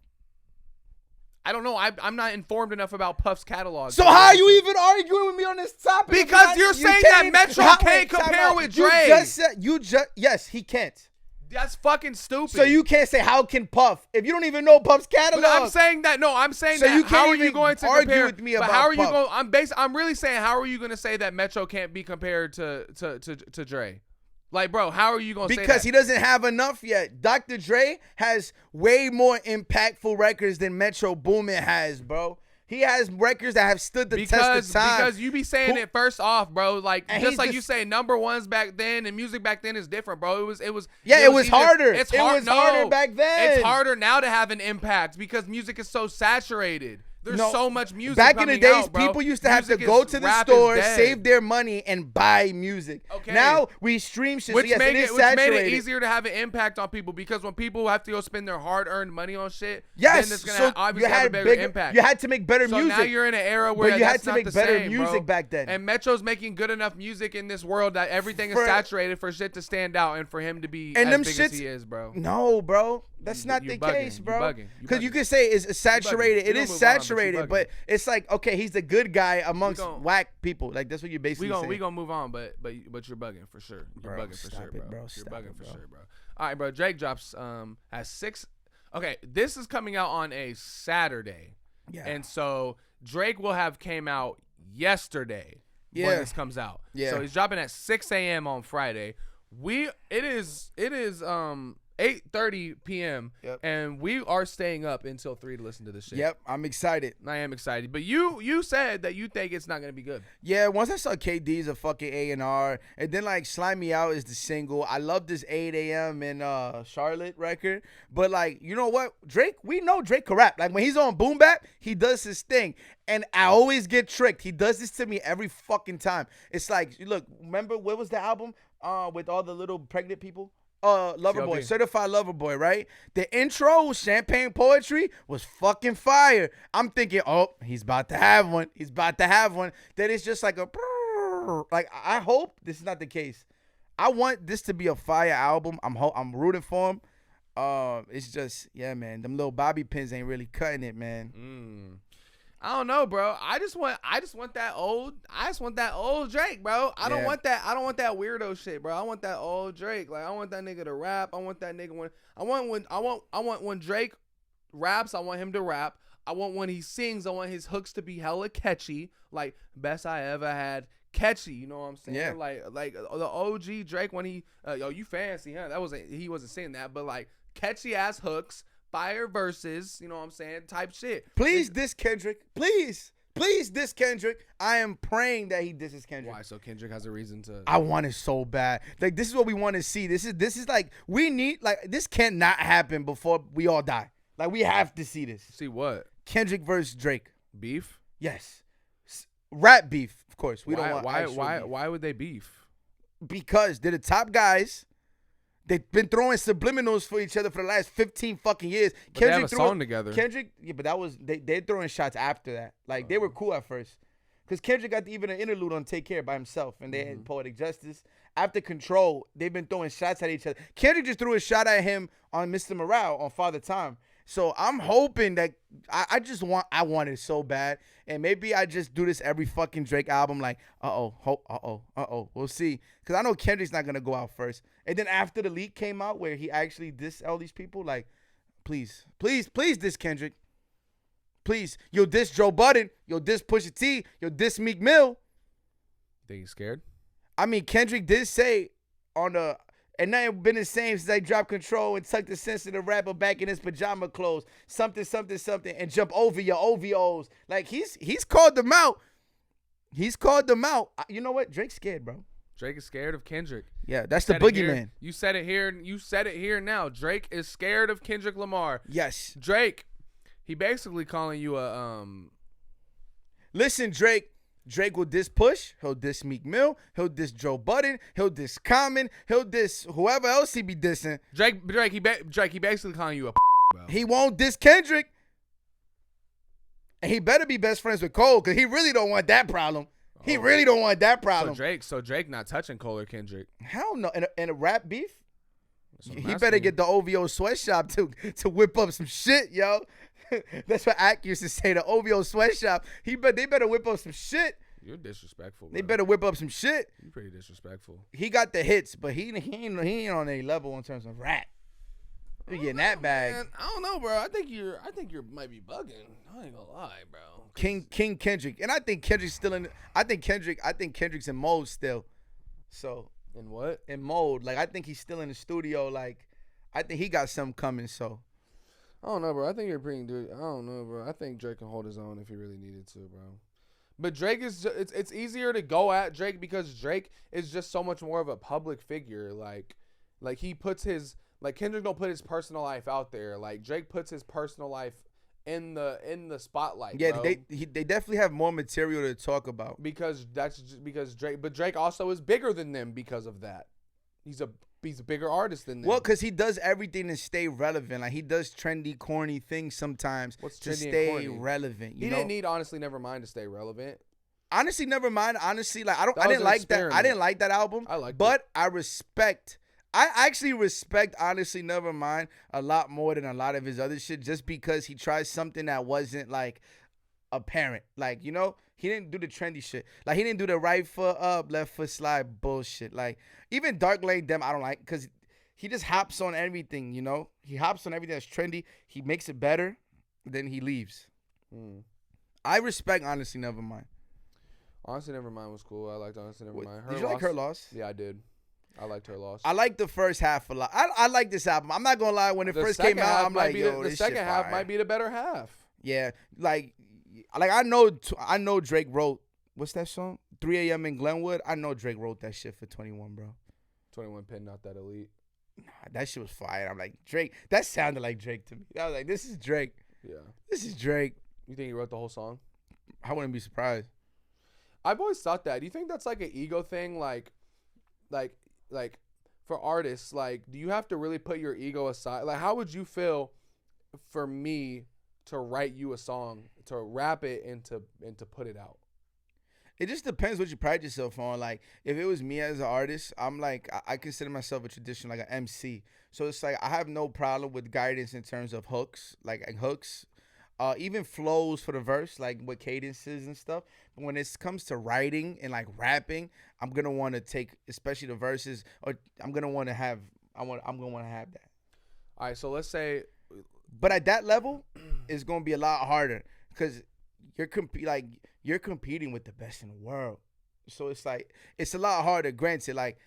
I don't know. I'm not informed enough about Puff's catalog. So how are you even arguing with me on this topic? Because you're saying that Metro can't compare with Dre. You just yes, he can't. That's fucking stupid. So you can't say how can Puff if you don't even know Puff's catalog. But I'm saying that. No, I'm saying So that. you can't How are you even going to argue compare with me but about how are you Puff. going? I'm really saying how are you going to say that Metro can't be compared to Dre? Like, bro, how are you going to say that? Because he doesn't have enough yet. Dr. Dre has way more impactful records than Metro Boomin has, bro. He has records that have stood the test of time. Because you be saying it first off, bro. Like And just he's like just- you say, number ones back then and music back then is different, bro. It was Yeah, it was easier- harder. It's It hard. was harder back then. It's harder now to have an impact because music is so saturated. There's No, so much music. Back in the coming days, out, bro. people used to have to Music go is- to the rap is store, dead. save their money, and buy music. Okay. Now we stream shit. Which, so yes, made it is which made saturated. it easier to have an impact on people because when people have to go spend their hard-earned money on shit, Yes, then it's so gonna obviously you have a had bigger bigger impact. You had to make better So music. now you're in an era where you had that's to not make the better same, music bro. back then. And Metro's making good enough music in this world that everything is For- saturated for shit to stand out and for him to be And as them big shits, as he is, bro. No, bro. That's not you the bugging. case, You bro. bugging. You Because you bugging. can say it's saturated. We It gonna is move on, but you saturated, bugging. but it's like, okay, he's the good guy amongst gon- whack people. Like that's what you're basically saying. We gonna move on, but you're bugging for sure. You're Bro, bugging for stop sure, it, bro. bro. You're Stop bugging it, for bro. sure, bro. All right, bro. Drake drops has 6. Okay, this is coming out on a Saturday. Yeah. And so Drake will have came out yesterday Yeah. when this comes out. Yeah. So he's dropping at 6 a.m. on Friday. It is 8:30 p.m. Yep. and we are staying up until 3 to listen to this shit. Yep, I'm excited. I am excited. But you said that you think it's not gonna be good. Yeah, once I saw KD's a fucking A&R, and then like Slime Me Out is the single. I love this 8 a.m. in Charlotte record. But like, you know what? Drake, we know Drake can rap. Like when he's on Boom Bap, he does his thing. And I always get tricked. He does this to me every fucking time. It's like, look, remember what was the album with all the little pregnant people? Loverboy, CLB. Certified Lover Boy, right? The intro, Champagne Poetry, was fucking fire. I'm thinking, oh, he's about to have one. He's about to have one. Then it's just like a, like I hope this is not the case. I want this to be a fire album. I'm rooting for him. It's just, yeah, man. Them little bobby pins ain't really cutting it, man. I don't know, bro. I just want that old Drake, bro. I don't Yeah. want that weirdo shit, bro. I want that old Drake. Like I want that nigga to rap. I want that nigga when Drake raps, I want him to rap. I want when he sings, I want his hooks to be hella catchy. Like best I ever had, catchy. You know what I'm saying? Yeah. Like the OG Drake when he you fancy, huh? He wasn't saying that, but like catchy ass hooks, fire verses. You know what I'm saying? Type shit. Please diss Kendrick. Please diss Kendrick. I am praying that he disses Kendrick. Why? So Kendrick has a reason to. I want it so bad. Like, this is what we want to see. This is like, we need, like, this can't not happen before we all die. Like, we have to see this. See what? Kendrick versus Drake. Beef? Yes. Rap beef, of course. We don't want why beef. why would they beef? Because they're the top guys. They've been throwing subliminals for each other for the last 15 fucking years. But they have a song together. Kendrick, yeah, but that was they're throwing shots after that. Like, they were cool at first. Because Kendrick got even an interlude on Take Care by himself, and they had Poetic Justice. After Control, they've been throwing shots at each other. Kendrick just threw a shot at him on Mr. Morale on Father Time. So I'm hoping that I want it so bad. And maybe I just do this every fucking Drake album, like, we'll see. Because I know Kendrick's not going to go out first. And then after the leak came out where he actually dissed all these people, like, please diss Kendrick. Please. You'll diss Joe Budden. You'll diss Pusha T. You'll diss Meek Mill. Think he's scared? I mean, Kendrick did say on the... And nothing been the same since I dropped Control and tucked the sensitive rapper back in his pajama clothes. Something, and jump over your OVOs. Like, he's called them out. He's called them out. You know what? Drake's scared, bro. Drake is scared of Kendrick. Yeah, that's the boogeyman. You said it here. You said it here now. Drake is scared of Kendrick Lamar. Yes. Drake, he basically calling you a Listen, Drake will diss Push. He'll diss Meek Mill. He'll diss Joe Budden. He'll diss Common. He'll diss whoever else he be dissing. Drake, he basically calling you a bro. He won't diss Kendrick. And he better be best friends with Cole, because he really don't want that problem. He really don't want that problem. So Drake not touching Cole or Kendrick. Hell no. In a rap beef, he asking better you. get the OVO sweatshop to whip up some shit, yo. That's what Ack used to say, the OVO sweatshop. They better whip up some shit. You're disrespectful, bro. They better whip up some shit. You're pretty disrespectful. He got the hits, but he ain't on a level in terms of rap. He getting that bag. Man, I don't know, bro. I think you might be bugging. I ain't gonna lie, bro. King Kendrick. And I think Kendrick's still in I think Kendrick's in mode still. So In what? in mode. Like, I think he's still in the studio. Like, I think he got something coming, so. I don't know, bro. I think you're pretty dude. I don't know, bro. I think Drake can hold his own if he really needed to, bro. But Drake is it's easier to go at Drake because Drake is just so much more of a public figure. Like he puts his Kendrick don't put his personal life out there. Like Drake puts his personal life in the spotlight. Yeah, bro. they definitely have more material to talk about. because Drake also is bigger than them because of that. He's a bigger artist than them. Well, because he does everything to stay relevant. Like, he does trendy, corny things sometimes What's to trendy and stay corny? relevant. He didn't need Honestly Nevermind to stay relevant. Honestly, never mind. Honestly, like, I That didn't was an like that. I experiment. didn't like that album. I liked but I actually respect Honestly Nevermind a lot more than a lot of his other shit, just because he tried something that wasn't like apparent. Like, you know, he didn't do the trendy shit. Like, he didn't do the right foot up, left foot slide bullshit. Like, even Dark Lane Dem, I don't like, because he just hops on everything, you know? He hops on everything that's trendy. He makes it better, then he leaves. I respect Honestly Nevermind. Honestly Nevermind was cool. I liked Honestly Nevermind. Did you like Her Loss? Yeah, I did. I liked Her Loss. I like the first half a lot. I like this album. I'm not gonna lie. When it first came out, I'm like, yo, the this second shit half fire. might be the better half. Yeah, like I know Drake wrote, what's that song? 3 a.m. in Glenwood. I know Drake wrote that shit for 21, bro. 21 Pin, not that elite. Nah, that shit was fire. I'm like, Drake. That sounded like Drake to me. I was like, this is Drake. Yeah. This is Drake. You think he wrote the whole song? I wouldn't be surprised. I've always thought that. Do you think that's like an ego thing? Like for artists, like, do you have to really put your ego aside? Like, how would you feel for me to write you a song, to rap it, and to put it out? It just depends what you pride yourself on. Like, if it was me as an artist, I'm like, I consider myself a traditional, like an MC. So it's like, I have no problem with guidance in terms of hooks, even flows for the verse, like with cadences and stuff. But when it comes to writing and like rapping, I'm gonna want to take, especially the verses, or I'm gonna want to have that. All right, so let's say, But at that level, it's gonna be a lot harder because you're competing with the best in the world. So it's like it's a lot harder. Granted, like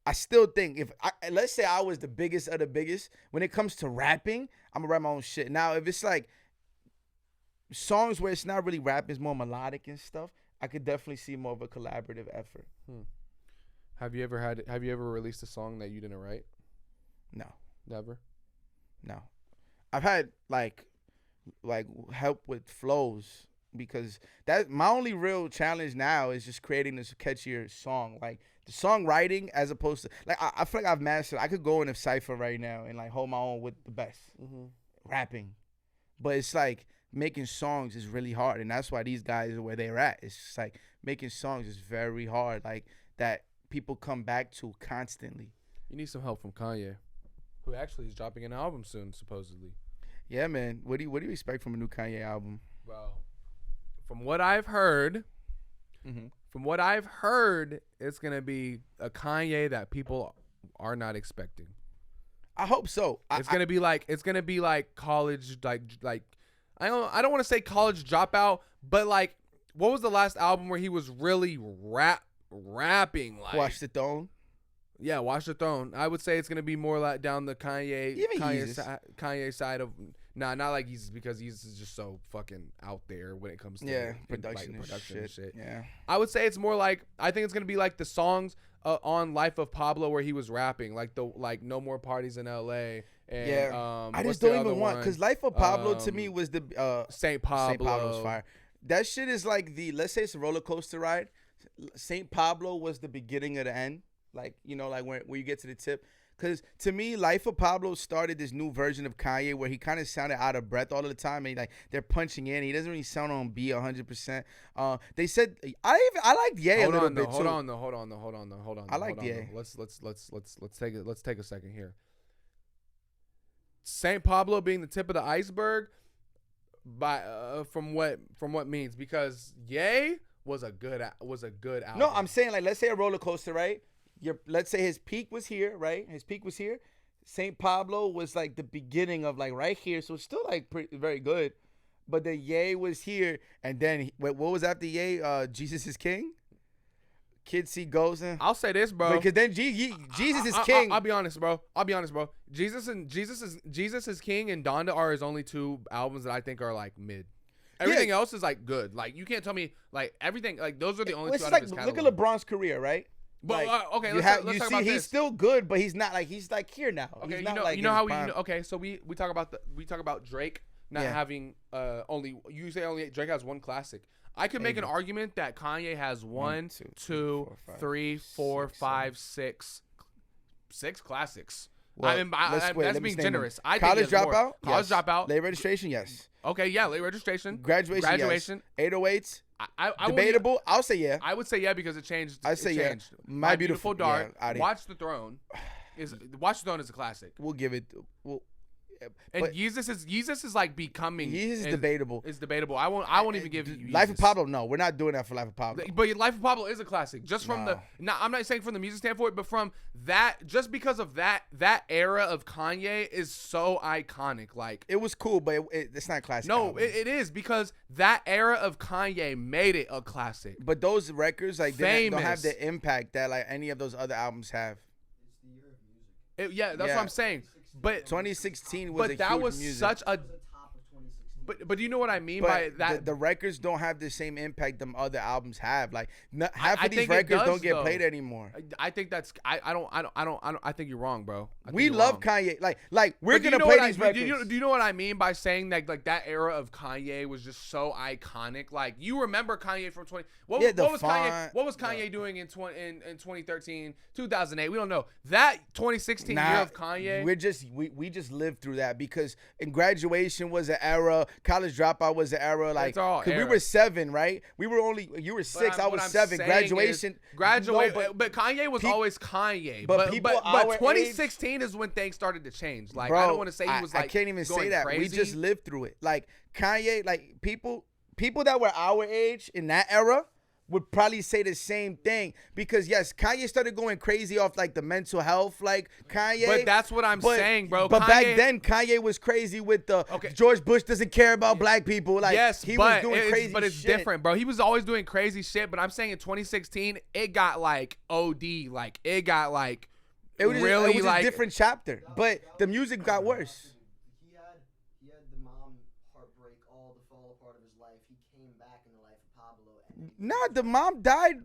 I still think let's say I was the biggest of the biggest, when it comes to rapping, I'm gonna write my own shit. Now if it's like songs where it's not really rap, it's more melodic and stuff, I could definitely see more of a collaborative effort. Have you ever released a song that you didn't write? No. Never? No. I've had like help with flows, because that my only real challenge now is just creating this catchier song. Like the songwriting, as opposed to like I feel like I've mastered. I could go in a cypher right now and like hold my own with the best rapping, but it's like making songs is really hard, and that's why these guys are where they're at. It's just like making songs is very hard, like that people come back to constantly. You need some help from Kanye, who actually is dropping an album soon, supposedly. Yeah, man. What do you expect from a new Kanye album? Well, from what I've heard, it's gonna be a Kanye that people are not expecting. I hope so. It's gonna be like college, like I don't want to say college dropout, but like, what was the last album where he was really rapping? Like Watch the Throne. Yeah, Watch the Throne. I would say it's gonna be more like down the Kanye side of not like Yeezus, because Yeezus is just so fucking out there when it comes to production and shit. Yeah, I would say it's more like, I think it's gonna be like the songs on Life of Pablo where he was rapping, like No More Parties in L.A. And, I just don't even want, because Life of Pablo to me was the St. Pablo. St. Pablo's fire. That shit is like let's say it's a roller coaster ride. St. Pablo was the beginning of the end. Like, you know, like where you get to the tip. Because to me, Life of Pablo started this new version of Kanye where he kind of sounded out of breath all the time. And like they're punching in. He doesn't really sound on beat 100%. They said I liked Ye a little bit too. Hold on. I liked Ye. Let's take a second here. St. Pablo being the tip of the iceberg, from what means, because Ye was a good album. No, I'm saying, like, let's say a roller coaster, right? Let's say his peak was here, right? His peak was here. St. Pablo was like the beginning of like right here, so it's still like very good. But the Ye was here, and then what was after Ye? Jesus is King. Kids See Ghosts. I'll say this, bro. Because then Jesus is King. I'll be honest, bro. Jesus is King and Donda are his only two albums that I think are like mid. Everything else is like good. Like you can't tell me like everything. Like those are the only two out of his catalog. Look at LeBron's career, right? But like, okay, let's talk about this. He's still good, but he's not like here now. Okay, he's not like you know how we okay. So we talk about Drake not having only. You say only Drake has one classic. I could make an argument that Kanye has one, two, three, four, five, six classics. Well, that's being generous. I College think Dropout. College Dropout. Late Registration. Yes. Okay. Yeah. Late Registration. Graduation. Yes. 808s. I debatable. I'll say yeah. I would say yeah because it changed. I say yeah. My Beautiful Dark. Watch the Throne is a classic. We'll give it. And Yeezus is like becoming. Yeezus is debatable. It's debatable. I won't even give you Yeezus. Life of Pablo. No, we're not doing that for Life of Pablo. But Life of Pablo is a classic. Just from I'm not saying from the music standpoint, but from that, just because of that era of Kanye is so iconic. Like it was cool, but it's not classic. No, it is because that era of Kanye made it a classic. But those records like they don't have the impact that like any of those other albums have. It's the year of music. That's what I'm saying. But 2016 was such a. But do you know what I mean by that? The records don't have the same impact them other albums have. Like half of these records don't get played anymore. I think that's I don't. I think you're wrong, bro. We love Kanye. Like we're gonna play these records. Do you know what I mean by saying that like that era of Kanye was just so iconic? Like you remember Kanye from 20. What was Kanye doing in 2013, 2008? We don't know. That 2016 year of Kanye. We just lived through that because in Graduation was an era. College Dropout was the era, like, because we were 7, right? You were 6, I was 7. Graduation, but Kanye was always Kanye. But 2016 is when things started to change. Like, I don't want to say he was like, I can't even say that. Crazy. We just lived through it. Like Kanye, like people that were our age in that era would probably say the same thing because yes, Kanye started going crazy off like the mental health, like Kanye. But that's what I'm saying, bro. But Kanye, back then, Kanye was crazy with the George Bush doesn't care about black people. Like yes, he was doing crazy shit. But it's different, bro. He was always doing crazy shit. But I'm saying in 2016, it got like OD, like it got like it was really it was like a different chapter. But the music got worse. He had the mom heartbreak, all the fall apart of his life. He came back in the life of Pablo. Nah, the mom died.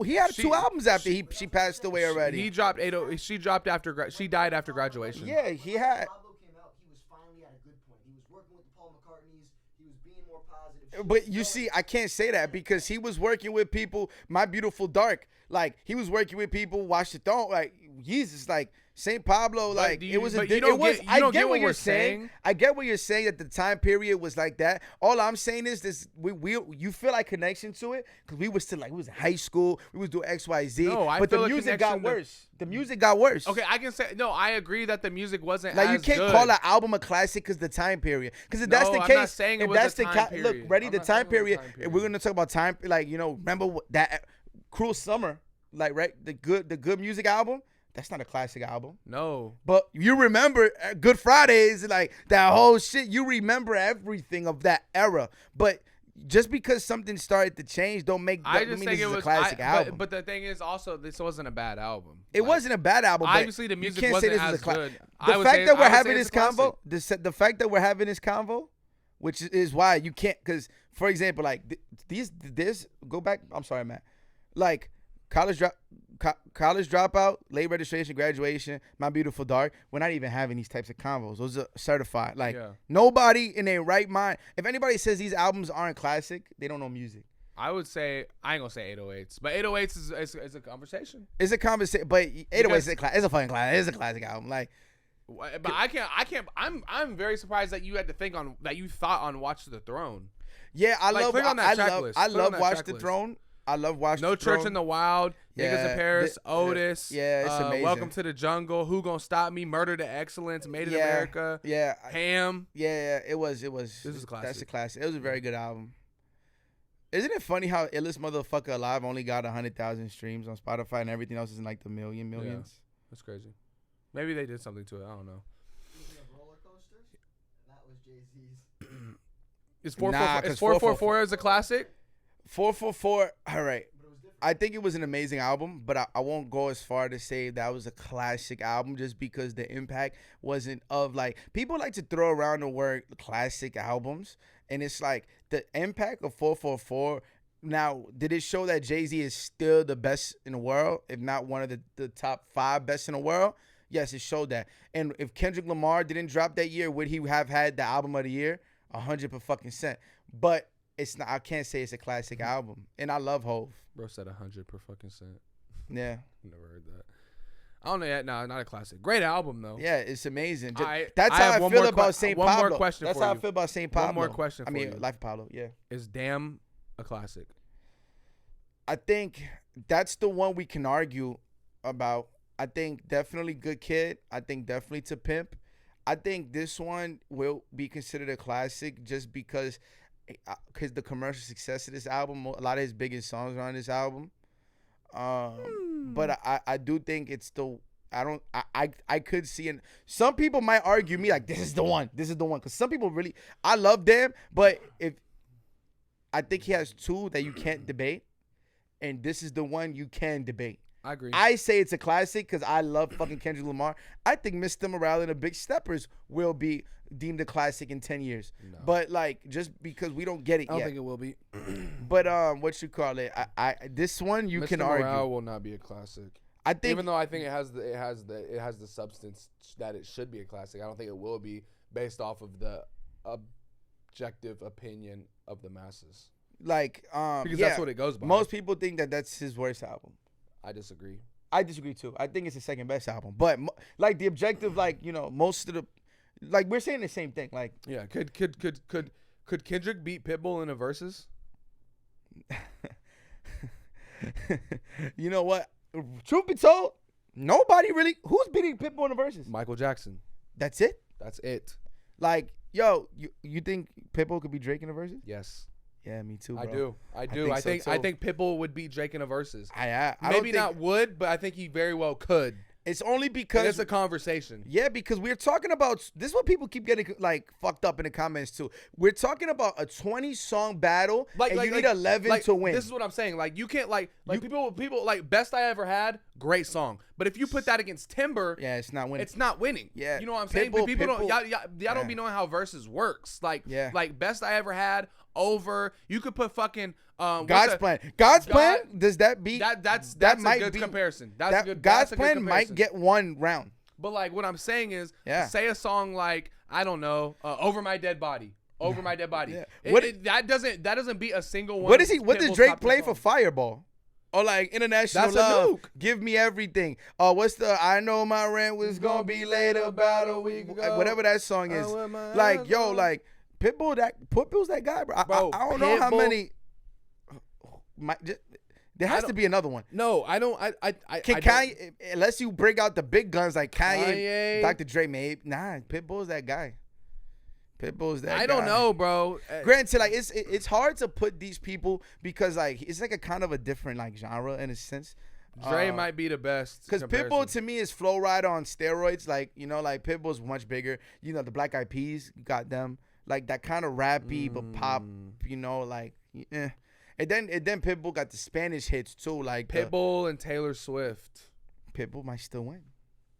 He had 2 albums after she passed away already. He dropped 80. She dropped after. She died after graduation. Yeah, he had. Pablo came out, he was finally at a good point. He was working with the Paul McCartneys. He was being more positive. But you see, I can't say that because he was working with people. My Beautiful Dark, like he was working with people. Watch the Throne, like Jesus, like Saint Pablo, like it was. I get what you're saying. I get what you're saying. That the time period was like that. All I'm saying is this: you feel like connection to it because we was still like we was in high school. We was doing XYZ. No, I but feel the a music got connection worse. The music got worse. Okay, I can say no. I agree that the music wasn't like as you can't good. call an album a classic because the time period. Because if that's the I'm case, not saying it if was that's the the time look, period. ready I'm the not saying time it was the period. time If period. we're gonna talk about time, like remember that Cruel Summer, like right, the good music album. That's not a classic album. No. But you remember Good Fridays, like that whole shit. You remember everything of that era. But just because something started to change, don't make I just mean think this it is was a classic album. But the thing is also this wasn't a bad album. It wasn't a bad album. But Obviously, the music you can't wasn't say this as is a good. The fact that we're having this convo, the fact that we're having this convo, which is why you can't. Because for example, like this go back. I'm sorry, Matt. Like college dropout, late registration, graduation, My Beautiful Dark. We're not even having these types of convos. Those are certified. Like nobody in their right mind. If anybody says these albums aren't classic, they don't know music. I would say I ain't gonna say 808s, but 808s is a conversation. It's a conversation, but 808s is a fucking classic. It's a classic album. Like, but I can't. I'm very surprised that you had to think on that. You thought on Watch the Throne. Yeah, I love. I love Watch the Checklist. Throne. I love Watch No the Throne. Church in the Wild, Niggas in Paris, Otis. Yeah, it's amazing. Welcome to the Jungle, Who Gonna Stop Me, Murder to Excellence, Made in America. Yeah. Ham. Yeah, it was. This is a classic. That's a classic. It was a very good album. Isn't it funny how Illest Motherfucker Alive only got 100,000 streams on Spotify and everything else is in like the millions? Yeah, that's crazy. Maybe they did something to it. I don't know. Speaking of roller coasters, that was Jay-Z's. Is 444 is a classic? 444. All right. I think it was an amazing album, but I won't go as far to say that was a classic album just because the impact wasn't of like people like to throw around the word classic albums, and it's like the impact of 444. Now, did it show that Jay-Z is still the best in the world, if not one of the top 5 best in the world? Yes, it showed that. And if Kendrick Lamar didn't drop that year, would he have had the album of the year? 100%. But it's not. I can't say it's a classic album, and I love Hov. Bro said 100 per fucking cent. Yeah, never heard that. I don't know yet. No, not a classic. Great album though. Yeah, it's amazing. That's how I feel about St. Pablo. One more question. That's for how you. I feel about St. Pablo. One more question. I mean, Life of Pablo. Yeah. Is Damn a classic? I think that's the one we can argue about. I think definitely Good Kid. I think definitely To Pimp. I think this one will be considered a classic just because the commercial success of this album. A lot of his biggest songs are on this album. But I do think it's still. I could see, and some people might argue me like this is the one, because some people really, I love them, but I think he has 2 that you can't debate, and this is the one you can debate. I agree. I say it's a classic because I love fucking Kendrick Lamar. I think Mr. Morale and the Big Steppers will be deemed a classic in 10 years. No. But like just because we don't get it yet. I don't think it will be. But what you call it? I this one you Mr. can Morale argue will not be a classic. I think, even though I think it has the substance that it should be a classic, I don't think it will be based off of the objective opinion of the masses. Like because that's what it goes by. Most people think that that's his worst album. I disagree. I disagree too. I think it's the second best album. But like the objective, like most of the, like we're saying the same thing. Like yeah, could Kendrick beat Pitbull in a versus? You know what? Truth be told, nobody really. Who's beating Pitbull in the verses? Michael Jackson. That's it. That's it. Like, yo, you think Pitbull could be Drake in the verses? Yes. Yeah, me too, bro. I do. I think so, too. Pitbull would beat Drake in a versus. I Maybe not would, but I think he very well could. It's only And because it's a conversation. Yeah, because we're talking about this is what people keep getting like fucked up in the comments too. We're talking about a 20-song battle, and you need 11 to win. This is what I'm saying. Like you can't people like Best I Ever Had, great song. But if you put that against Timber, yeah, it's not winning. It's not winning. Yeah, you know what I'm saying. But people don't y'all don't be knowing how versus works. Like Best I Ever Had over. You could put fucking God's Plan. God's Plan. Does that beat that's might a good be, comparison. God's Plan might get one round. But like what I'm saying is, say a song like I don't know, Over My Dead Body. Over My Dead Body. Yeah. That doesn't beat a single one. What does Drake play for Fireball? Or like International That's Love, a nuke. Give Me Everything. What's the I Know My Rent Was Gonna Be Late About a Week Ago. Whatever that song is. Like, yo, like Pitbull's that guy, bro. I don't know how many. There has to be another one. No, I don't. Can Kanye, unless you bring out the big guns like Kanye, Dr. Dre, maybe. Nah, Pitbull's that guy. Pitbull's that guy. I don't know, bro. Granted, like it's hard to put these people because like it's like a kind of a different like genre in a sense. Dre might be the best. Because Pitbull to me is Flow Rider on steroids. Like, you know, like Pitbull's much bigger. You know, the Black Eyed Peas got them. Like that kind of rappy but pop, you know, like And then Pitbull got the Spanish hits too. Like Pitbull and Taylor Swift. Pitbull might still win.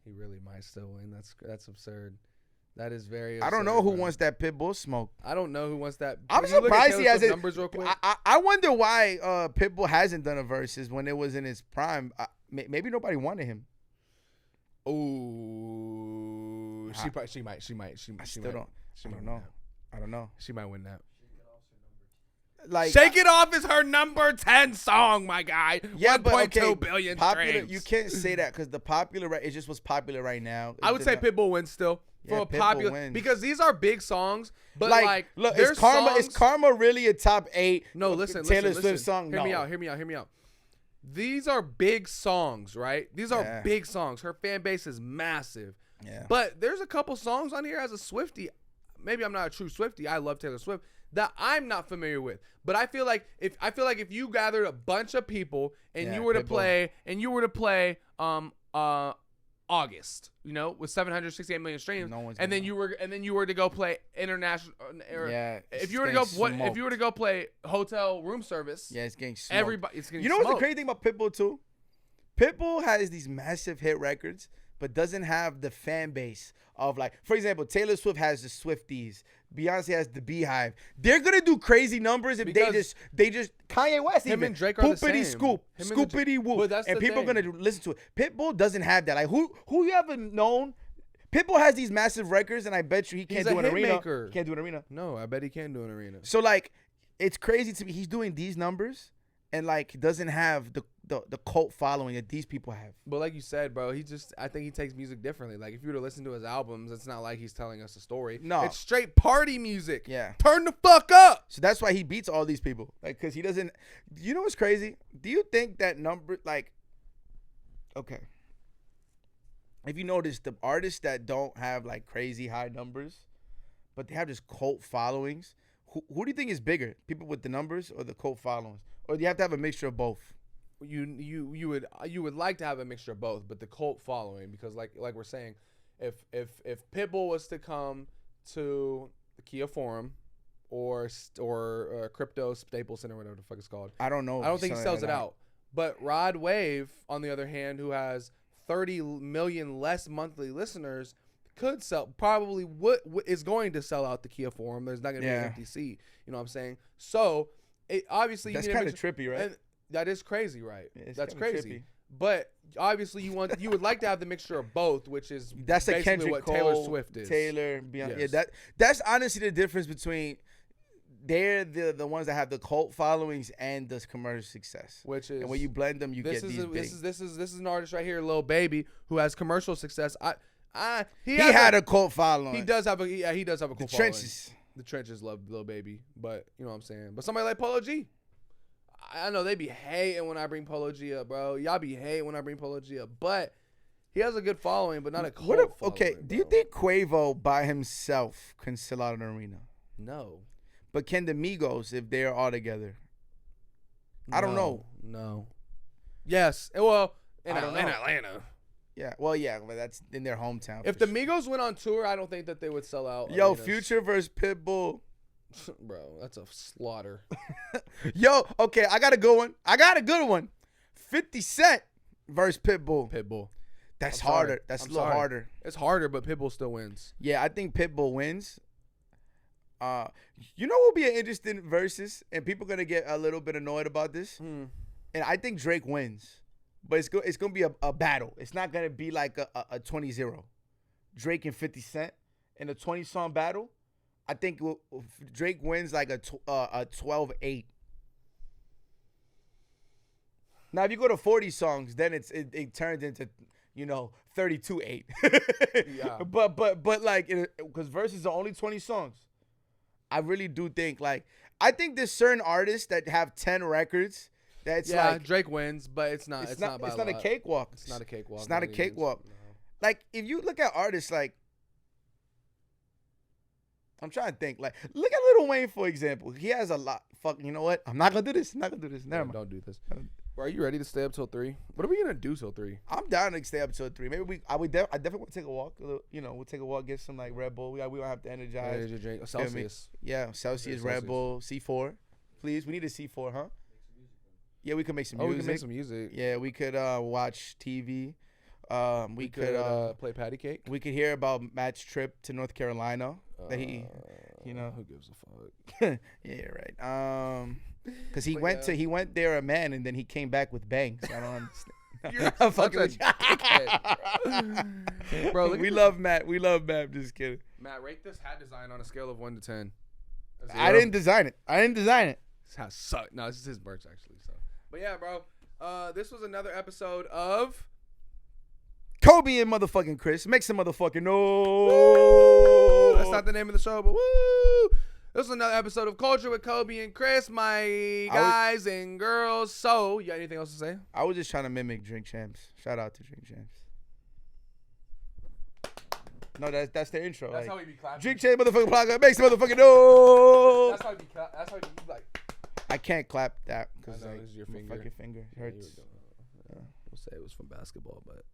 He really might still win. That's absurd. That is very absurd, I don't know who wants that Pitbull smoke. I don't know who wants that. I'm surprised he has it. Numbers real quick. I wonder why Pitbull hasn't done a versus when it was in his prime. Maybe nobody wanted him. Oh, she might. I don't know. She might win that. Like Shake It Off is her number 10 song, my guy. Yeah, 1.2 billion popular, streams. you can't say that because the popular, it just was popular right now. I would say Pitbull wins still. For a popular, wins. Because these are big songs, but look, is Karma really a top 8? No, listen, Taylor Swift song. Hear me out. These are big songs, right? These are big songs. Her fan base is massive. Yeah. But there's a couple songs on here as a Swiftie. Maybe I'm not a true Swiftie. I love Taylor Swift. That I'm not familiar with. But I feel like if you gathered a bunch of people and you were to play August, you know, with 768 million streams, and then you were to go play international, if you were to go play Hotel Room Service, it's getting smoked. everybody, it's getting You know smoked. what's the crazy thing about Pitbull too? Pitbull has these massive hit records, but doesn't have the fan base of like, for example, Taylor Swift has the Swifties, Beyonce has the Beehive. They're gonna do crazy numbers if they just Kanye West him even and Drake are the same. Scoop, scoopity whoop, Well, that's and the people thing. are gonna listen to it. Pitbull doesn't have that. Like who you ever known? Pitbull has these massive records, and I bet you he can't do an arena. Can't do an arena. No, I bet he can do an arena. So like, it's crazy to me. He's doing these numbers, and like doesn't have the cult following that these people have. But like you said, bro, I think he takes music differently. Like if you were to listen to his albums, it's not like he's telling us a story. No. It's straight party music. Yeah. Turn the fuck up. So that's why he beats all these people. Like, cause he doesn't, you know what's crazy? Do you think that number, like, okay. If you notice, the artists that don't have like crazy high numbers, but they have just cult followings, who do you think is bigger? People with the numbers or the cult followings? Or do you have to have a mixture of both? You would like to have a mixture of both, but the cult following, because like we're saying, if Pitbull was to come to the Kia Forum or Crypto Staples Center, whatever the fuck it's called, I don't know. I don't think he sells it out. But Rod Wave, on the other hand, who has 30 million less monthly listeners, could sell, probably is going to sell out the Kia Forum. There's not going to be an empty seat. You know what I'm saying? So obviously that's kind of trippy, right? And that is crazy, right? That's crazy. Trippy. But obviously you would like to have the mixture of both, which is that's basically a Kendrick what Cole, Taylor Swift is. Taylor, Beyonce. Yes. Yeah, that's honestly the difference between they're the ones that have the cult followings and the commercial success. Which is, and when you blend them, you get these big. This is an artist right here, Lil Baby, who has commercial success. He had a cult following. He does have a cult following. Trenches. The trenches love Lil Baby, but you know what I'm saying. But somebody like Polo G, I know they be hating when I bring Polo G up, bro. Y'all be hating when I bring Polo G up, but he has a good following, but not a cult following. Okay, do you think Quavo by himself can sell out an arena? No. But can the Migos, if they're all together? I don't know. No. Yes. Well, in I don't know. Atlanta. Yeah. Well, yeah, but that's in their hometown. If the Migos went on tour, I don't think that they would sell out. Yo, arenas. Future versus Pitbull. Bro, that's a slaughter. Yo, okay, I got a good one. 50 Cent versus Pitbull. Pitbull. That's I'm sorry. harder. That's I'm a little sorry. harder. It's harder, but Pitbull still wins. Yeah, I think Pitbull wins. You know what will be an interesting versus, and people gonna get a little bit annoyed about this. And I think Drake wins, but it's gonna be a battle. It's not gonna be like a 20-0. Drake and 50 Cent in a 20-song battle. I think Drake wins like a 12-8. Now, if you go to 40 songs, then it turns into 32-8. Yeah. But like, because verses are only 20 songs. I really do think I think there's certain artists that have 10 records. That's Drake wins, but it's not. It's not a cakewalk. It's not a cakewalk. It's not a cakewalk. No. Like, if you look at artists I'm trying to think. Look at Lil Wayne, for example. He has a lot. Fuck, you know what? I'm not gonna do this. Never mind. Don't do this. Bro, are you ready to stay up till 3? What are we gonna do till 3? I'm down to stay up till 3. Maybe I definitely want to take a walk. We'll take a walk, get some Red Bull. We don't have to energize. Energy drink. Celsius. Yeah, Celsius, Red Bull, C4. Please, we need a C4, huh? Yeah, we could make some music. We can make some music. Yeah, we could watch TV. We could play patty cake. We could hear about Matt's trip to North Carolina. That he, who gives a fuck? Yeah, right. Because he went there a man, and then he came back with bangs. I don't understand. You're such a dickhead, bro. We love Matt. Just kidding. Matt, rate this hat design on a scale of 1 to 10. I didn't design it. This hat sucked. No, this is his merch actually. So, but yeah, bro. This was another episode of Koby and motherfucking Chris. Make some motherfucking noise. Woo! That's not the name of the show, but woo! This was another episode of Culture with Koby and Chris, my guys and girls. So, you got anything else to say? I was just trying to mimic Drink Champs. Shout out to Drink Champs. No, that's the intro. That's how we be clapping. Drink Champs, motherfucking podcast. Make some motherfucking noise. That's how we be clapping. That's how we be like. I can't clap that because it's your finger. Fucking finger hurts. We'll say it was from basketball, but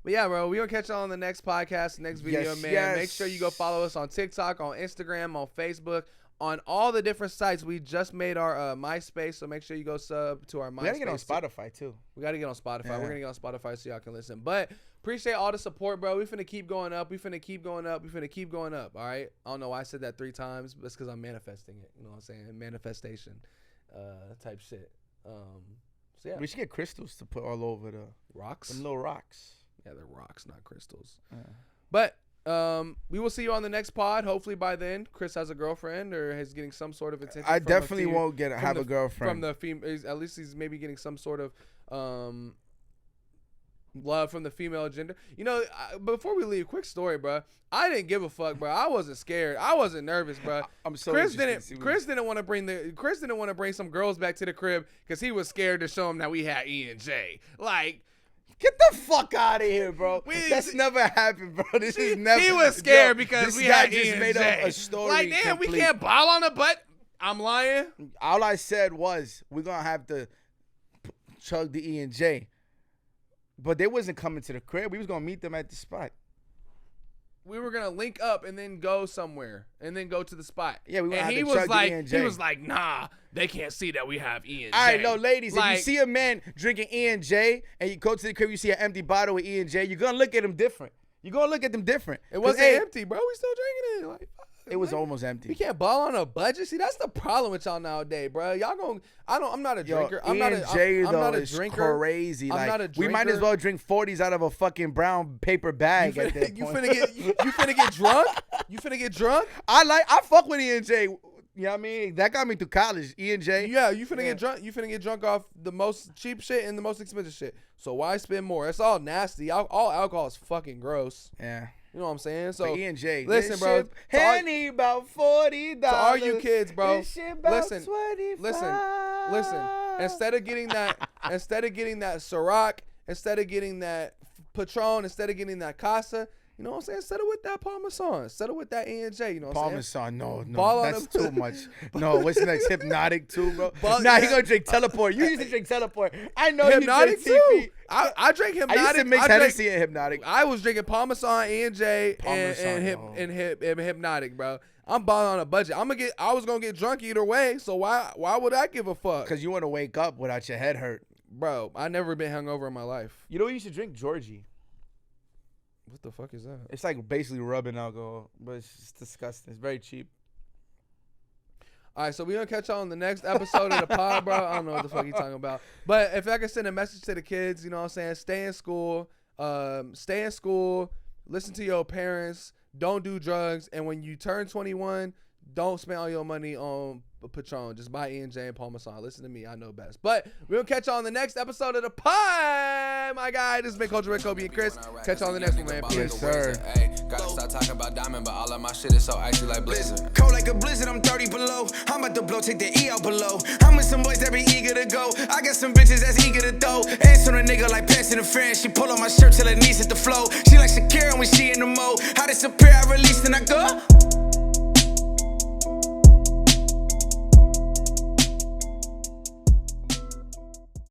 yeah, bro, we gonna catch y'all on the next podcast, next video, yes, man. Yes. Make sure you go follow us on TikTok, on Instagram, on Facebook, on all the different sites. We just made our MySpace, so make sure you go sub to our MySpace. We gotta get on Spotify too. We gotta get on Spotify. Yeah. We're gonna get on Spotify so y'all can listen. But appreciate all the support, bro. We finna keep going up. We finna keep going up. All right. I don't know why I said that 3 times, but it's because I'm manifesting it. You know what I'm saying? Manifestation, type shit. So yeah. We should get crystals to put all over the Rocks. Some little rocks. Yeah, they're rocks, not crystals. But we will see you on the next pod. Hopefully by then, Chris has a girlfriend or is getting some sort of attention. I definitely won't have a girlfriend. From the female, at least he's maybe getting some sort of love from the female gender. You know, before we leave, quick story, bro. I didn't give a fuck, bro. I wasn't scared. I wasn't nervous, bro. I'm so Chris didn't want to bring some girls back to the crib because he was scared to show them that we had E and J. Like. Get the fuck out of here, bro. That's never happened, bro. This is never. He was scared because we had E and made J. up a story. Like, damn, we can't ball on the butt. I'm lying. All I said was we're gonna have to chug the E and J, but they wasn't coming to the crib. We was gonna meet them at the spot. We were gonna link up and then go somewhere and then go to the spot. Yeah, we were gonna have he to was chug like, the E and J. he was like, nah, they can't see that we have E and J. All right, no, ladies, like, if you see a man drinking E and J and you go to the crib, you see an empty bottle with E and J, you're gonna look at him different. It wasn't empty, bro. We still drinking it. Like, it was almost empty. We can't ball on a budget. See, that's the problem with y'all nowadays, bro. Y'all going I'm not a drinker. I'm not a drinker. Crazy. I'm like, not a drinker. We might as well drink 40s out of a fucking brown paper bag at that point. You finna get drunk? You finna get drunk? I fuck with E and J. You know what I mean? That got me through college. E and J. Yeah, you finna get drunk. You finna get drunk off the most cheap shit and the most expensive shit. So why spend more? It's all nasty. All alcohol is fucking gross. Yeah. You know what I'm saying? So E and J. Listen, bro. Henny about $40. To all you kids, bro. Listen. Listen. Instead of getting that Ciroc, instead of getting that Patron, instead of getting that Casa, You know what I'm saying? Settle with that Parmesan. Settle with that E&J. You know what I'm saying? Parmesan, no, Ball on that's the- too much. No, what's next? Hypnotic too, bro. Ball- Nah, he yeah. gonna drink Teleport. You used to drink Teleport. I know Hypnotic you drink too. TP. I drank Hypnotic. I used to mix I drank- Hennessy and Hypnotic. I was drinking Parmesan, E&J, Parmesan, and Hypnotic, bro. I'm balling on a budget. I was gonna get drunk either way. So why would I give a fuck, Because you want to wake up without your head hurt. bro? I never been hungover in my life. You know what you should drink? Georgie. What the fuck is that? It's like basically rubbing alcohol, but it's just disgusting. It's very cheap. All right, so we're going to catch y'all on the next episode of the pod, bro. I don't know what the fuck you talking about. But if I can send a message to the kids, you know what I'm saying? Stay in school. Listen to your parents. Don't do drugs. And when you turn 21, don't spend all your money on Patron. Just buy E&J and Parmesan. Listen to me. I know best. But we're going to catch y'all on the next episode of the pod, my guy. This has been Culture With Koby and Chris. Catch y'all on the next one, man. Yes, Peace. sir. Hey, gotta stop talking about diamond, but all of my shit is so icy like blizzard. Cold like a blizzard, I'm 30 below. I'm about to blow, take the E out below. I'm with some boys that be eager to go. I got some bitches that's eager to throw. Ass on a nigga like passing a friend. She pull on my shirt till her knees hit the flow. She like Shakira when she in the mode. I disappear, I release, then I go.